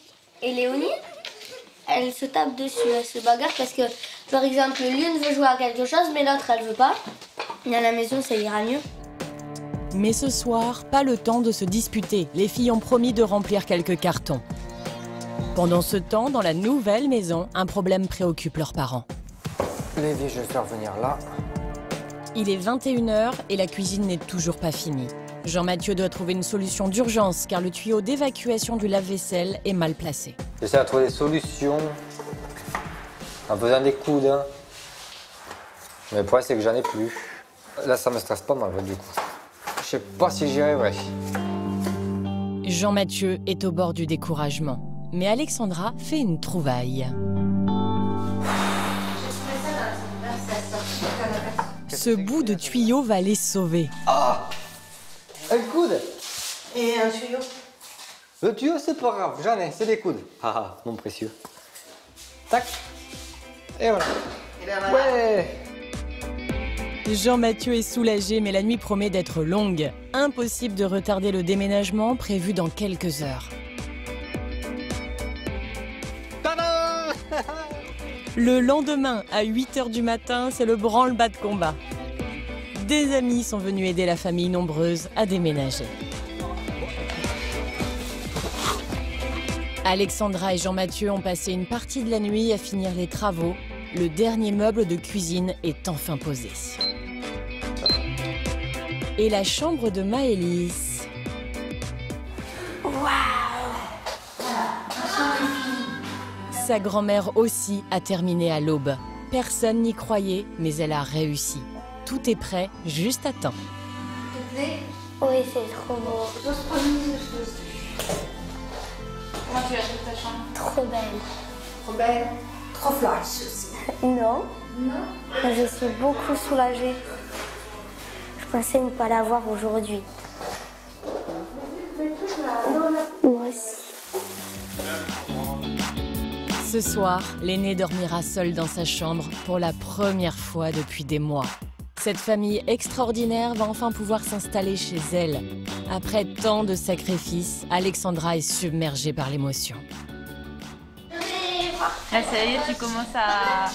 et Léonie, elles se tapent dessus, elles se bagarrent parce que, par exemple, l'une veut jouer à quelque chose, mais l'autre, elle veut pas. Et à la maison, ça ira mieux. Mais ce soir, pas le temps de se disputer. Les filles ont promis de remplir quelques cartons. Pendant ce temps, dans la nouvelle maison, un problème préoccupe leurs parents. Lévi, je vais faire venir là. Il est 21h et la cuisine n'est toujours pas finie. Jean-Mathieu doit trouver une solution d'urgence car le tuyau d'évacuation du lave-vaisselle est mal placé. J'essaie de trouver des solutions en faisant des coudes. Mais le problème, c'est que j'en ai plus. Là, ça me stresse pas mal, du coup. Je sais pas si j'y arriverai. Jean-Mathieu est au bord du découragement. Mais Alexandra fait une trouvaille. Ce bout de tuyau va les sauver. Ah, un coude. Et un tuyau. Le tuyau, c'est pas grave, j'en ai, c'est des coudes. Ah, mon précieux. Tac. Et voilà. Et ben voilà. Ouais. Jean-Mathieu est soulagé, mais la nuit promet d'être longue. Impossible de retarder le déménagement prévu dans quelques heures. Tada. Le lendemain, à 8 h du matin, c'est le branle-bas de combat. Des amis sont venus aider la famille nombreuse à déménager. Alexandra et Jean-Mathieu ont passé une partie de la nuit à finir les travaux. Le dernier meuble de cuisine est enfin posé. Et la chambre de Maëlys. Sa grand-mère aussi a terminé à l'aube. Personne n'y croyait, mais elle a réussi. Tout est prêt, juste à temps. Oui, c'est trop beau. Comment tu as trouvé ta chambre? Trop belle. Trop belle. Trop flash aussi. Non. Non. Je suis beaucoup soulagée. Je pensais ne pas l'avoir aujourd'hui. Moi aussi. Ce soir, l'aîné dormira seul dans sa chambre pour la première fois depuis des mois. Cette famille extraordinaire va enfin pouvoir s'installer chez elle. Après tant de sacrifices, Alexandra est submergée par l'émotion. Ah, ça y est, tu commences à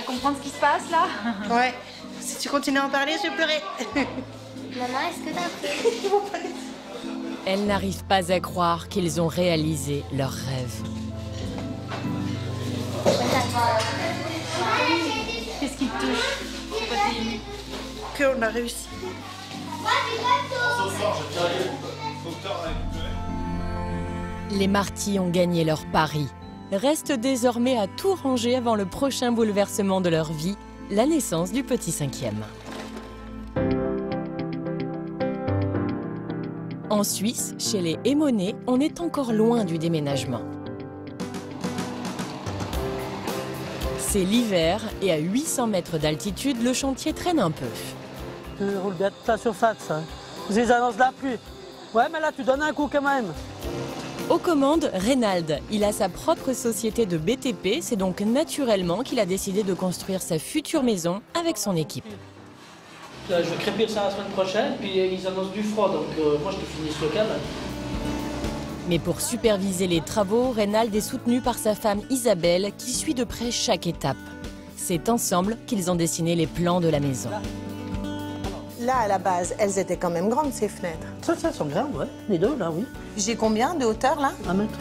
comprendre ce qui se passe là? Ouais. Si tu continues à en parler, je vais pleurer. Maman, est-ce que t'as pris? Elle n'arrive pas à croire qu'ils ont réalisé leur rêve. Qu'est-ce qui te touche? Pourquoi t'es émue? Qu'on a réussi. Les Marty ont gagné leur pari. Reste désormais à tout ranger avant le prochain bouleversement de leur vie, la naissance du petit cinquième. En Suisse, chez les Émonais, on est encore loin du déménagement. C'est l'hiver et à 800 mètres d'altitude, le chantier traîne un peu. Tu roules bien toute la surface. Hein. Ils annoncent la pluie. Ouais, mais là, tu donnes un coup quand même. Aux commandes, Reynald. Il a sa propre société de BTP, c'est donc naturellement qu'il a décidé de construire sa future maison avec son équipe. Je vais crépir ça la semaine prochaine, puis ils annoncent du froid, donc moi je te finis ce local. Mais pour superviser les travaux, Reynald est soutenu par sa femme Isabelle qui suit de près chaque étape. C'est ensemble qu'ils ont dessiné les plans de la maison. Là, à la base, elles étaient quand même grandes, ces fenêtres. Ça, elles sont grandes, ouais. Les deux, là, oui. J'ai combien de hauteur, là? 1 mètre.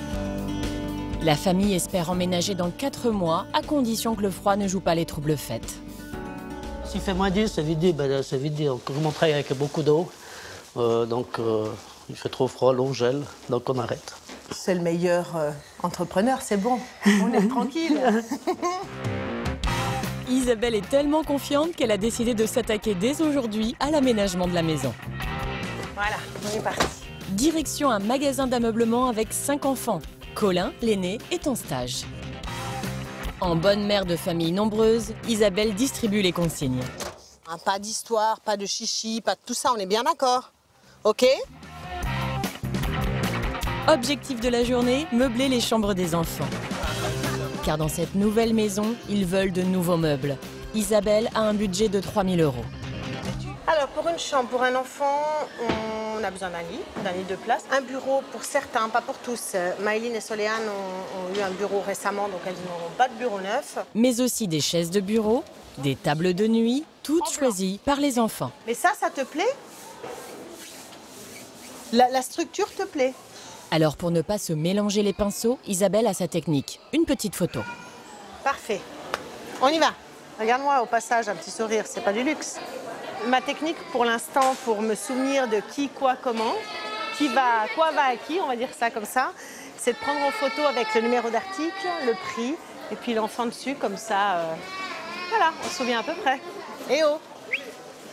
La famille espère emménager dans 4 mois, à condition que le froid ne joue pas les troubles fêtes. S'il fait moins 10, c'est vite dit. Ben, c'est vite dit. Comme on travaille avec beaucoup d'eau, il fait trop froid, l'eau gèle, donc on arrête. C'est le meilleur entrepreneur, c'est bon. On est tranquille. Isabelle est tellement confiante qu'elle a décidé de s'attaquer dès aujourd'hui à l'aménagement de la maison. Voilà, on est parti. Direction un magasin d'ameublement avec 5 enfants. Colin, l'aîné, est en stage. En bonne mère de famille nombreuse, Isabelle distribue les consignes. Pas d'histoire, pas de chichi, pas de tout ça, on est bien d'accord? Ok? Objectif de la journée, meubler les chambres des enfants. Car dans cette nouvelle maison, ils veulent de nouveaux meubles. Isabelle a un budget de 3 000 €. Alors, pour une chambre, pour un enfant, on a besoin d'un lit de place. Un bureau pour certains, pas pour tous. Maëline et Soléane ont eu un bureau récemment, donc elles n'auront pas de bureau neuf. Mais aussi des chaises de bureau, des tables de nuit, toutes choisies par les enfants. Mais ça te plaît? La structure te plaît? Alors pour ne pas se mélanger les pinceaux, Isabelle a sa technique. Une petite photo. Parfait. On y va. Regarde-moi au passage, un petit sourire, c'est pas du luxe. Ma technique pour l'instant, pour me souvenir de qui, quoi, comment, quoi va à qui, on va dire ça comme ça, c'est de prendre en photo avec le numéro d'article, le prix, et puis l'enfant dessus, comme ça, voilà, on se souvient à peu près. Et oh!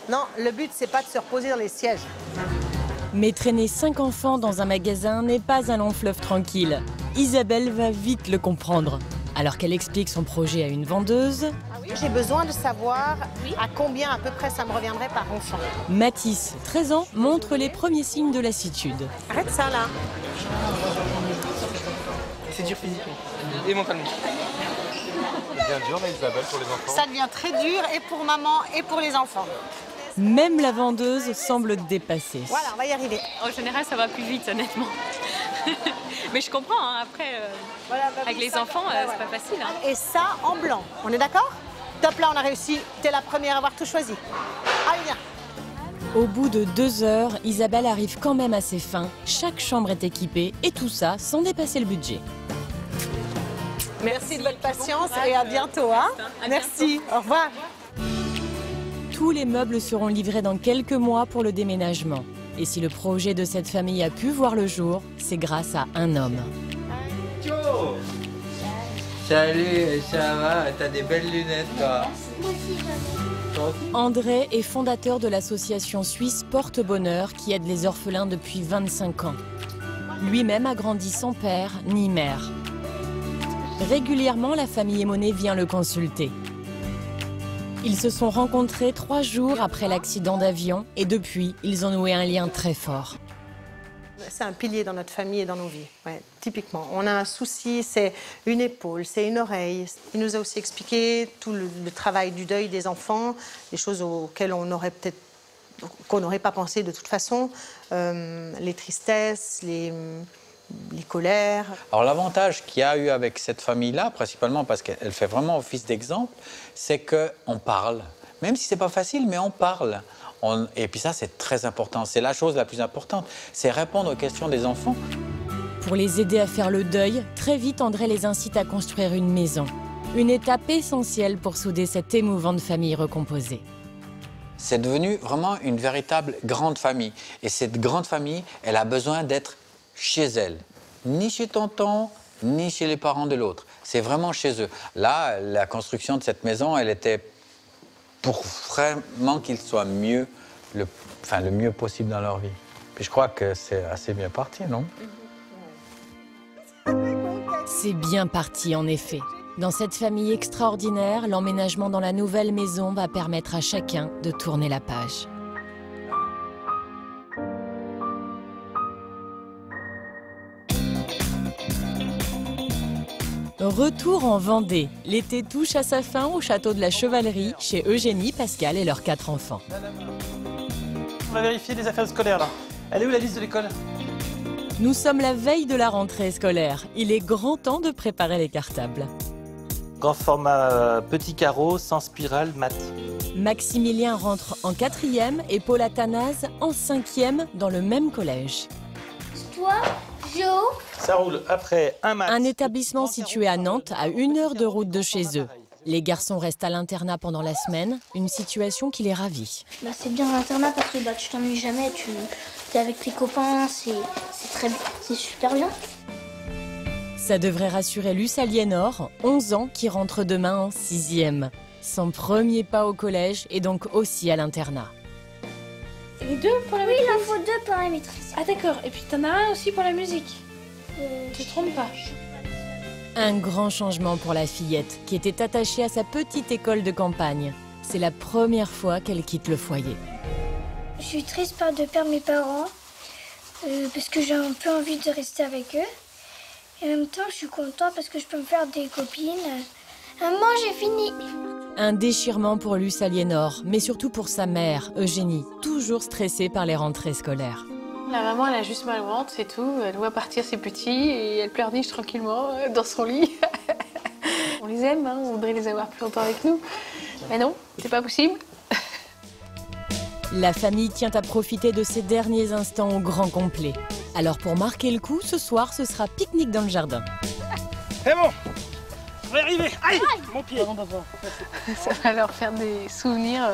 Non, le but, c'est pas de se reposer dans les sièges. Mais traîner 5 enfants dans un magasin n'est pas un long fleuve tranquille. Isabelle va vite le comprendre. Alors qu'elle explique son projet à une vendeuse... Ah oui, J'ai besoin de savoir à combien à peu près ça me reviendrait par enfant. Mathis, 13 ans, montre les premiers signes de lassitude. Arrête ça là. C'est dur physiquement et mentalement. Ça devient dur là, Isabelle, pour les enfants? Ça devient très dur et pour maman et pour les enfants. Même la vendeuse semble dépassée. Voilà, on va y arriver. En général, ça va plus vite, honnêtement. Mais je comprends, hein, après, avec les enfants, c'est pas facile. Hein. Et ça en blanc, on est d'accord? Top, là on a réussi, t'es la première à avoir tout choisi. Allez, viens. Au bout de 2 heures, Isabelle arrive quand même à ses fins. Chaque chambre est équipée et tout ça sans dépasser le budget. Merci de votre patience et à bientôt. Hein. Merci, au revoir. Tous les meubles seront livrés dans quelques mois pour le déménagement. Et si le projet de cette famille a pu voir le jour, c'est grâce à un homme. Salut, ça va? T'as des belles lunettes, toi. André est fondateur de l'association suisse Porte-Bonheur qui aide les orphelins depuis 25 ans. Lui-même a grandi sans père ni mère. Régulièrement, la famille Emonet vient le consulter. Ils se sont rencontrés 3 jours après l'accident d'avion et depuis, ils ont noué un lien très fort. C'est un pilier dans notre famille et dans nos vies, ouais, typiquement. On a un souci, c'est une épaule, c'est une oreille. Il nous a aussi expliqué tout le travail du deuil des enfants, des choses auxquelles on aurait peut-être qu'on n'aurait pas pensé de toute façon, les tristesses, les colères. Alors l'avantage qu'il y a eu avec cette famille-là, principalement parce qu'elle fait vraiment office d'exemple, c'est qu'on parle. Même si c'est pas facile, mais on parle. Et puis ça, c'est très important. C'est la chose la plus importante. C'est répondre aux questions des enfants. Pour les aider à faire le deuil, très vite, André les incite à construire une maison. Une étape essentielle pour souder cette émouvante famille recomposée. C'est devenu vraiment une véritable grande famille. Et cette grande famille, elle a besoin d'être chez elle. Ni chez tonton, ni chez les parents de l'autre. C'est vraiment chez eux. Là, la construction de cette maison, elle était pour vraiment qu'ils soient mieux, le mieux possible dans leur vie. Puis je crois que c'est assez bien parti, non? C'est bien parti, en effet. Dans cette famille extraordinaire, l'emménagement dans la nouvelle maison va permettre à chacun de tourner la page. Retour en Vendée. L'été touche à sa fin au château de la Chevalerie, chez Eugénie, Pascal et leurs 4 enfants. On va vérifier les affaires scolaires là. Elle est où la liste de l'école? Nous sommes la veille de la rentrée scolaire. Il est grand temps de préparer les cartables. Grand format petit carreau, sans spirale, mat. Maximilien rentre en 4e et Paul Athanase en 5e dans le même collège. Toi, Jo. Ça roule après un match. Un établissement situé à Nantes, à 1 heure de route de chez eux. Les garçons restent à l'internat pendant la semaine, une situation qui les ravit. C'est bien l'internat parce que tu t'ennuies jamais, tu es avec tes copains, c'est super bien. Ça devrait rassurer Luce Aliénor, 11 ans, qui rentre demain en 6e. Son premier pas au collège et donc aussi à l'internat. Et 2 pour la maîtrise? maîtrise? Oui, il en faut 2 pour la maîtrise. Ah d'accord, et puis t'en as un aussi pour la musique? Tu te trompes pas? Un grand changement pour la fillette, qui était attachée à sa petite école de campagne. C'est la première fois qu'elle quitte le foyer. Je suis triste de perdre mes parents, parce que j'ai un peu envie de rester avec eux. Et en même temps, je suis contente parce que je peux me faire des copines. Maman, j'ai fini. Un déchirement pour Luce Aliénor, mais surtout pour sa mère, Eugénie, toujours stressée par les rentrées scolaires. La maman, elle a juste mal au ventre, c'est tout. Elle voit partir ses petits et elle pleurniche tranquillement dans son lit. On les aime, hein, on voudrait les avoir plus longtemps avec nous. Mais non, c'est pas possible. La famille tient à profiter de ces derniers instants au grand complet. Alors pour marquer le coup, ce soir, ce sera pique-nique dans le jardin. C'est bon, on va y arriver. Aïe, mon pied. Ça va leur faire des souvenirs.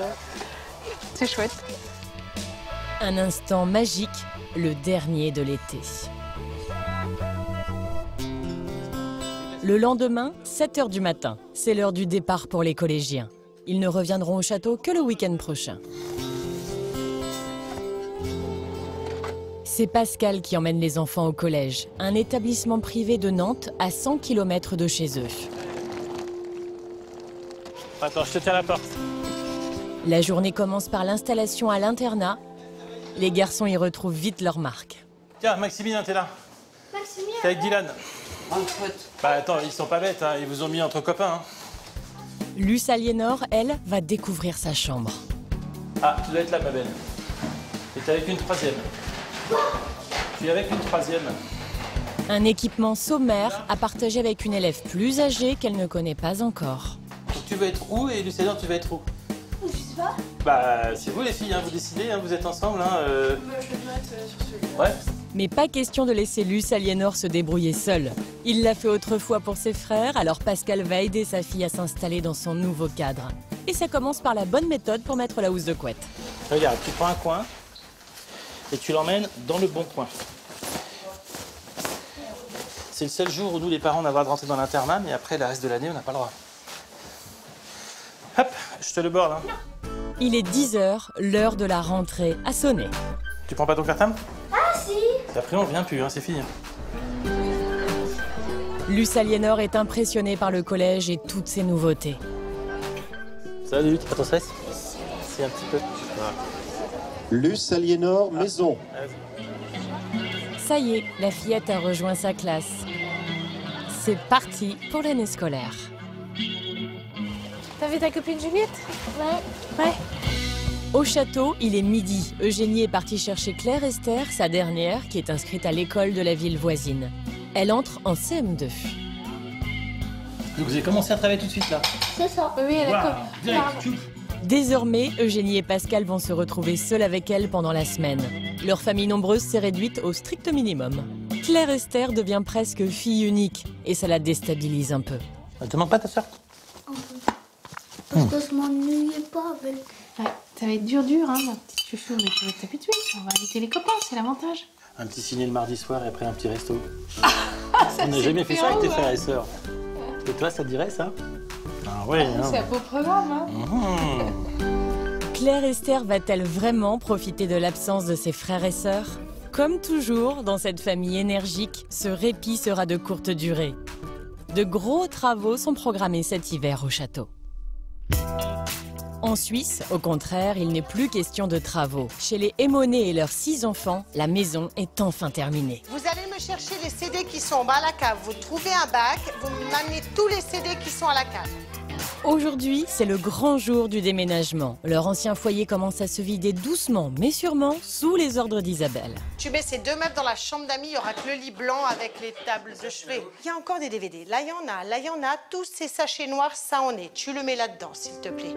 C'est chouette. Un instant magique, le dernier de l'été. Le lendemain, 7 h du matin, c'est l'heure du départ pour les collégiens. Ils ne reviendront au château que le week-end prochain. C'est Pascal qui emmène les enfants au collège, un établissement privé de Nantes à 100 km de chez eux. Attends, je te tiens la porte. La journée commence par l'installation à l'internat. Les garçons y retrouvent vite leur marque. Tiens, Maximilien, t'es là. Maximilien. T'es avec Dylan. Bah attends, ils sont pas bêtes, hein. Ils vous ont mis entre copains. Hein. Luce Aliénor, elle, va découvrir sa chambre. Ah, tu dois être là, ma belle. Et t'es avec une troisième. Tu es avec une troisième. Un équipement sommaire à partager avec une élève plus âgée qu'elle ne connaît pas encore. Donc tu veux être où et Luce Aliénor, tu veux être où? Je sais pas. Bah, c'est vous les filles, hein, vous décidez, hein, vous êtes ensemble. Hein, Je vais me mettre sur celui-là. Ouais. Mais pas question de laisser Luce Aliénor se débrouiller seule. Il l'a fait autrefois pour ses frères, alors Pascal va aider sa fille à s'installer dans son nouveau cadre. Et ça commence par la bonne méthode pour mettre la housse de couette. Regarde, tu prends un coin et tu l'emmènes dans le bon coin. C'est le seul jour où nous, les parents, on a le droit de rentrer dans l'internat, mais après, le reste de l'année, on n'a pas le droit. Hop, je te le borde. Hein. Il est 10h, l'heure de la rentrée a sonné. Tu prends pas ton cartable? Ah si. Après, on vient plus, hein, c'est fini. Luce Aliénor est impressionnée par le collège et toutes ses nouveautés. Salut, tu pas ton stress? C'est un petit peu. Luce Aliénor, maison. Ça y est, la fillette a rejoint sa classe. C'est parti pour l'année scolaire. T'as vu ta copine Juliette? Ouais. Ouais. Au château, il est midi. Eugénie est partie chercher Claire Esther, sa dernière, qui est inscrite à l'école de la ville voisine. Elle entre en CM2. Donc vous avez commencé à travailler tout de suite là? C'est ça. Oui, elle a Direct. Désormais, Eugénie et Pascal vont se retrouver seuls avec elle pendant la semaine. Leur famille nombreuse s'est réduite au strict minimum. Claire Esther devient presque fille unique et ça la déstabilise un peu. Elle te manque pas ta soeur? Parce que je m'ennuyais pas avec. Ouais, ça va être dur, hein, ma petite chouchou, mais tu vas t'habituer. On va inviter les copains, c'est l'avantage. Un petit ciné le mardi soir et après un petit resto. Ça, On n'a jamais fait ça avec tes frères et sœurs. Et toi, ça te dirait ça? Ah ouais. Hein. C'est un beau programme, hein. Claire Esther va-t-elle vraiment profiter de l'absence de ses frères et sœurs? Comme toujours, dans cette famille énergique, ce répit sera de courte durée. De gros travaux sont programmés cet hiver au château. En Suisse, au contraire, il n'est plus question de travaux. Chez les Émonais et leurs 6 enfants, la maison est enfin terminée. Vous allez me chercher les CD qui sont en bas à la cave. Vous trouvez un bac, vous m'amenez tous les CD qui sont à la cave. Aujourd'hui, c'est le grand jour du déménagement. Leur ancien foyer commence à se vider doucement, mais sûrement, sous les ordres d'Isabelle. Tu mets ces 2 meubles dans la chambre d'amis, il n'y aura que le lit blanc avec les tables de chevet. Il y a encore des DVD. Là, il y en a. Tous ces sachets noirs, ça en est. Tu le mets là-dedans, s'il te plaît.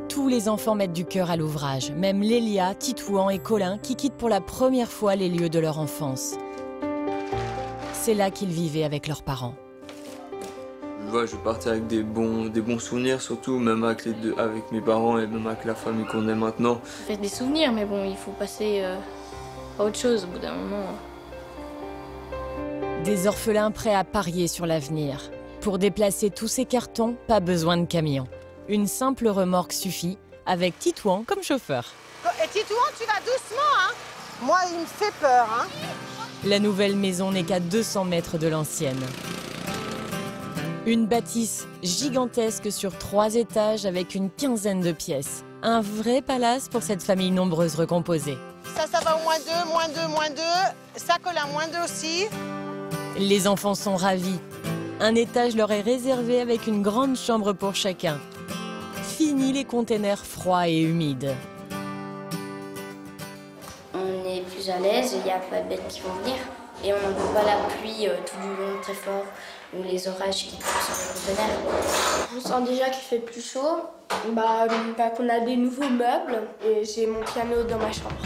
Tous les enfants mettent du cœur à l'ouvrage, même Lélia, Titouan et Colin qui quittent pour la première fois les lieux de leur enfance. C'est là qu'ils vivaient avec leurs parents. Ouais, je partais avec des bons souvenirs, surtout même avec mes parents et même avec la famille qu'on est maintenant. Ça fait des souvenirs, mais bon, il faut passer à autre chose au bout d'un moment. Des orphelins prêts à parier sur l'avenir. Pour déplacer tous ces cartons, pas besoin de camion. Une simple remorque suffit, avec Titouan comme chauffeur. Et Titouan, tu vas doucement, hein? Moi, il me fait peur, hein? La nouvelle maison n'est qu'à 200 mètres de l'ancienne. Une bâtisse gigantesque sur 3 étages avec une quinzaine de pièces. Un vrai palace pour cette famille nombreuse recomposée. Ça va au -2, -2. Ça colle à -2 aussi. Les enfants sont ravis. Un étage leur est réservé avec une grande chambre pour chacun. Fini les containers froids et humides. On est plus à l'aise, il n'y a pas de bêtes qui vont venir. Et on n'entend pas la pluie tout du long très fort, ou les orages qui tombent sur les containers. On sent déjà qu'il fait plus chaud, qu'on a des nouveaux meubles et j'ai mon piano dans ma chambre.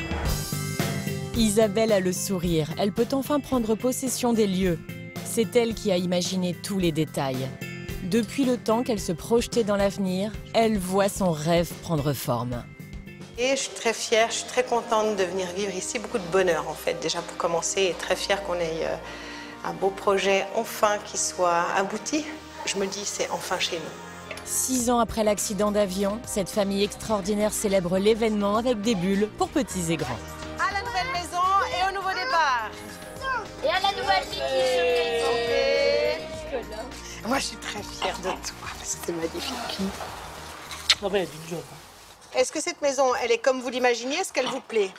Isabelle a le sourire. Elle peut enfin prendre possession des lieux. C'est elle qui a imaginé tous les détails. Depuis le temps qu'elle se projetait dans l'avenir, elle voit son rêve prendre forme. Et je suis très fière, je suis très contente de venir vivre ici. Beaucoup de bonheur en fait, déjà pour commencer, et très fière qu'on ait un beau projet enfin qui soit abouti. Je me dis, c'est enfin chez nous. 6 ans après l'accident d'avion, cette famille extraordinaire célèbre l'événement avec des bulles pour petits et grands. À la nouvelle maison et au nouveau départ. Et à la nouvelle vie qui se Moi, je suis très fière de toi. C'était magnifique. Non mais il y a du job. Est-ce que cette maison, elle est comme vous l'imaginez? Est-ce qu'elle vous plaît?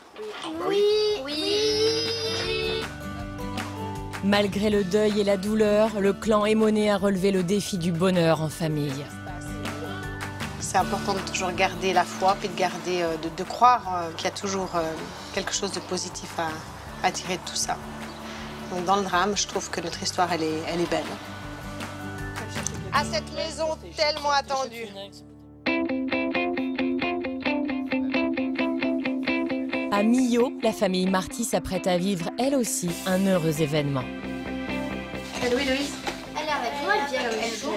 Oui, oui. Malgré le deuil et la douleur, le clan Emonet a relevé le défi du bonheur en famille. C'est important de toujours garder la foi, puis de garder, de croire qu'il y a toujours quelque chose de positif à tirer de tout ça. Donc dans le drame, je trouve que notre histoire, elle est belle. À cette maison tellement attendue. À Millau, la famille Marty s'apprête à vivre elle aussi un heureux événement. Louise. Elle est avec moi, elle vient comme elle joue.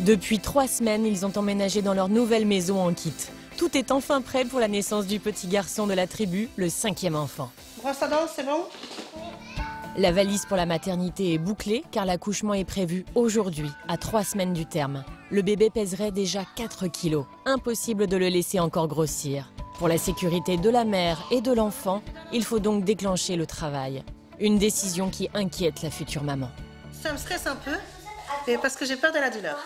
Depuis 3 semaines, ils ont emménagé dans leur nouvelle maison en kit. Tout est enfin prêt pour la naissance du petit garçon de la tribu, le 5e enfant. Brosse à dents, c'est bon? La valise pour la maternité est bouclée car l'accouchement est prévu aujourd'hui, à 3 semaines du terme. Le bébé pèserait déjà 4 kilos. Impossible de le laisser encore grossir. Pour la sécurité de la mère et de l'enfant, il faut donc déclencher le travail. Une décision qui inquiète la future maman. Ça me stresse un peu, parce que j'ai peur de la douleur.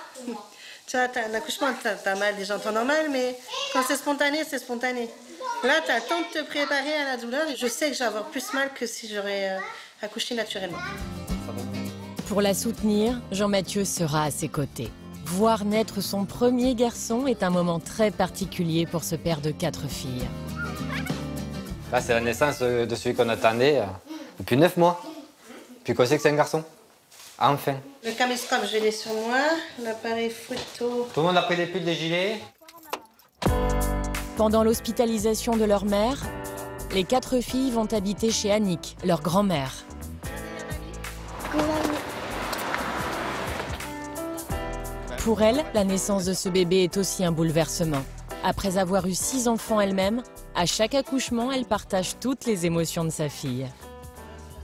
Tu vois, un accouchement, t'as mal déjà en temps normal, mais quand c'est spontané, c'est spontané. Là, t'as le temps de te préparer à la douleur et je sais que je vais avoir plus mal que si j'aurais accouché naturellement. Pour la soutenir, Jean-Mathieu sera à ses côtés. Voir naître son premier garçon est un moment très particulier pour ce père de 4 filles. Là, c'est la naissance de celui qu'on attendait depuis 9 mois. Puis qu'on sait que c'est un garçon. Enfin. Le caméscope, je l'ai sur moi. L'appareil photo. Tout le monde a pris des pulls, des gilets. Pendant l'hospitalisation de leur mère, les 4 filles vont habiter chez Annick, leur grand-mère. Pour elle, la naissance de ce bébé est aussi un bouleversement. Après avoir eu 6 enfants elle-même, à chaque accouchement, elle partage toutes les émotions de sa fille.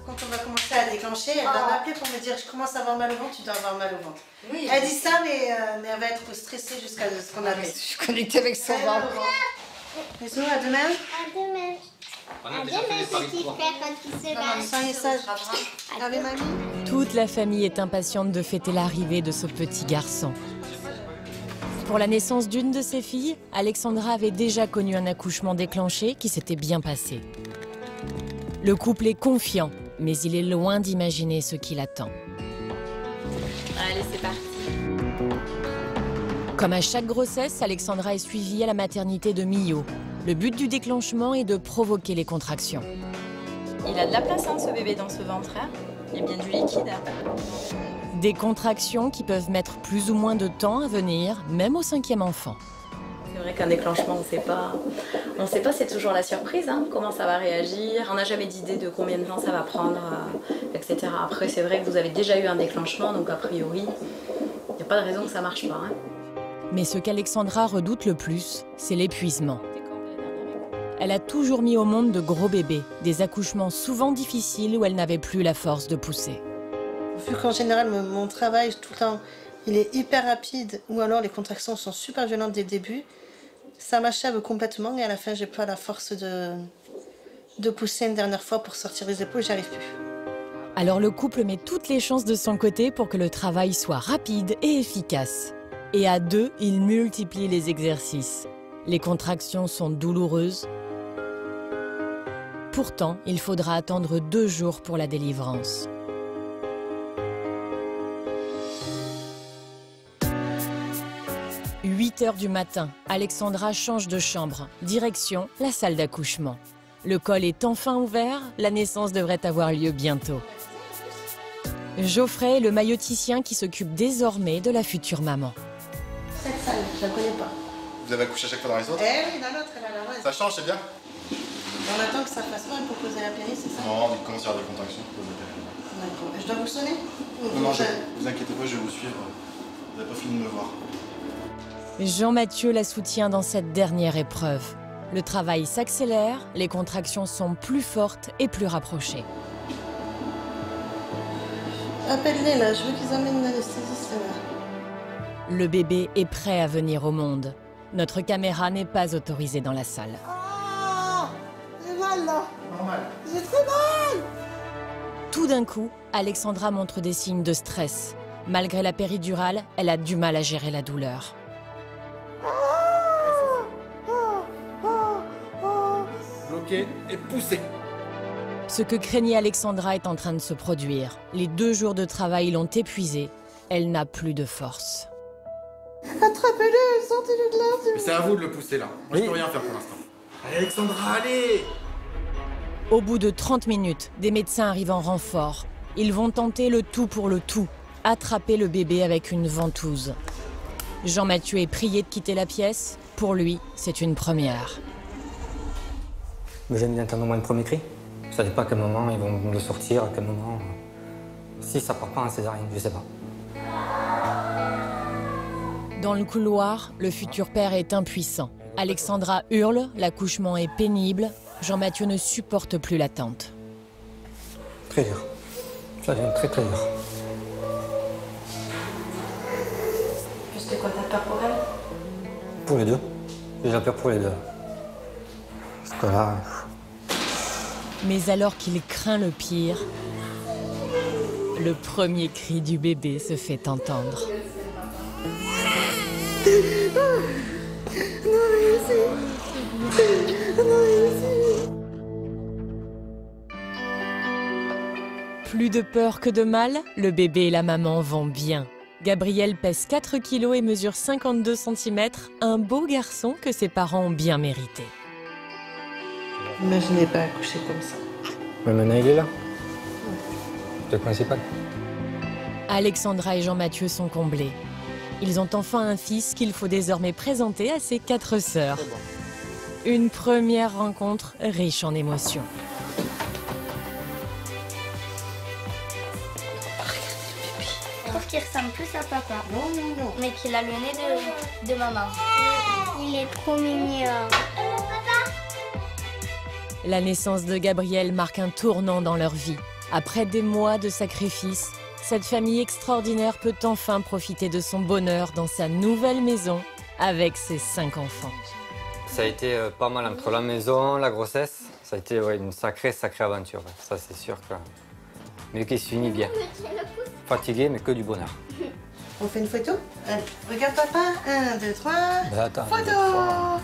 Quand on va commencer à déclencher, elle va m'appeler pour me dire « je commence à avoir mal au ventre, tu dois avoir mal au ventre oui, ». Elle dit ça, mais elle va être stressée jusqu'à ce qu'on arrive. Je suis connectée avec son ventre. Bisous, à demain. À demain. À demain, petit frère, quand il se va. Soyez sage. Avec mamie. Toute la famille est impatiente de fêter l'arrivée de ce petit garçon. Pour la naissance d'une de ses filles, Alexandra avait déjà connu un accouchement déclenché qui s'était bien passé. Le couple est confiant, mais il est loin d'imaginer ce qui l'attend. Allez, c'est parti. Comme à chaque grossesse, Alexandra est suivie à la maternité de Millau. Le but du déclenchement est de provoquer les contractions. Il a de la place, hein, ce bébé dans ce ventre. Hein. Il y a bien du liquide. Des contractions qui peuvent mettre plus ou moins de temps à venir, même au 5e enfant. C'est vrai qu'un déclenchement, on ne sait pas, c'est toujours la surprise, hein, comment ça va réagir. On n'a jamais d'idée de combien de temps ça va prendre, etc. Après, c'est vrai que vous avez déjà eu un déclenchement, donc a priori, il n'y a pas de raison que ça ne marche pas. Hein. Mais ce qu'Alexandra redoute le plus, c'est l'épuisement. Elle a toujours mis au monde de gros bébés, des accouchements souvent difficiles où elle n'avait plus la force de pousser. Vu qu'en général, mon travail, tout le temps, il est hyper rapide, ou alors les contractions sont super violentes dès le début, ça m'achève complètement et à la fin, j'ai pas la force de pousser une dernière fois pour sortir les épaules, j'y arrive plus. Alors le couple met toutes les chances de son côté pour que le travail soit rapide et efficace. Et à 2, ils multiplient les exercices. Les contractions sont douloureuses. Pourtant, il faudra attendre 2 jours pour la délivrance. « 8 h du matin, Alexandra change de chambre. Direction la salle d'accouchement. Le col est enfin ouvert, la naissance devrait avoir lieu bientôt. Geoffrey est le mailloticien qui s'occupe désormais de la future maman. Cette salle, je la connais pas. Vous avez accouché à chaque fois dans les autres? Eh oui, dans l'autre, elle a la vraie. Ça change, c'est bien? On attend que ça fasse pas pour poser la pénis, c'est ça? Non, il commence à y avoir des contractions pour poser la pénis. D'accord. Je dois vous sonner? Non, vous inquiétez pas, je vais vous suivre. Vous n'avez pas fini de me voir. Jean-Mathieu la soutient dans cette dernière épreuve. Le travail s'accélère, les contractions sont plus fortes et plus rapprochées. Appelle-les là, je veux qu'ils amènent l'anesthésiste là. Le bébé est prêt à venir au monde. Notre caméra n'est pas autorisée dans la salle. Oh, j'ai mal là. Normal. J'ai très mal. Tout d'un coup, Alexandra montre des signes de stress. Malgré la péridurale, elle a du mal à gérer la douleur. Bloqué et poussé. Ce que craignait Alexandra est en train de se produire. Les 2 jours de travail l'ont épuisée. Elle n'a plus de force. Attrapez-le, sortez-le de là. Mais c'est à vous de le pousser là. Moi, je peux rien faire pour l'instant. Allez, Alexandra, allez! Au bout de 30 minutes, des médecins arrivent en renfort. Ils vont tenter le tout pour le tout, attraper le bébé avec une ventouse. Jean-Mathieu est prié de quitter la pièce. Pour lui, c'est une première. Mais j'aime bien attendre au moins le premier cri. Je ne savais pas à quel moment ils vont me le sortir, à quel moment. Si ça part pas en césarienne, je sais pas. Dans le couloir, le futur père est impuissant. Alexandra hurle, l'accouchement est pénible. Jean-Mathieu ne supporte plus l'attente. Très dur. Ça devient très très dur. Juste de quoi t'as peur pour elle? Pour les deux. J'ai la peur pour les deux. Parce que là... Mais alors qu'il craint le pire, le premier cri du bébé se fait entendre. Plus de peur que de mal, le bébé et la maman vont bien. Gabriel pèse 4 kilos et mesure 52 cm, un beau garçon que ses parents ont bien mérité. Imaginez pas accoucher comme ça. Mais maintenant il est là. C'est le principal. Alexandra et Jean-Mathieu sont comblés. Ils ont enfin un fils qu'il faut désormais présenter à ses 4 sœurs. Une première rencontre riche en émotions. Je trouve qu'il ressemble plus à papa. Non. Mais qu'il a le nez de maman. Il est trop mignon. La naissance de Gabriel marque un tournant dans leur vie. Après des mois de sacrifices, cette famille extraordinaire peut enfin profiter de son bonheur dans sa nouvelle maison avec ses 5 enfants. Ça a été pas mal entre la maison, la grossesse. Ça a été une sacrée aventure. Ça c'est sûr que... Mais qui se finit bien. Fatigué, mais que du bonheur. On fait une photo? Allez, regarde papa. 1, 2, 3. Bah, attends, Photo!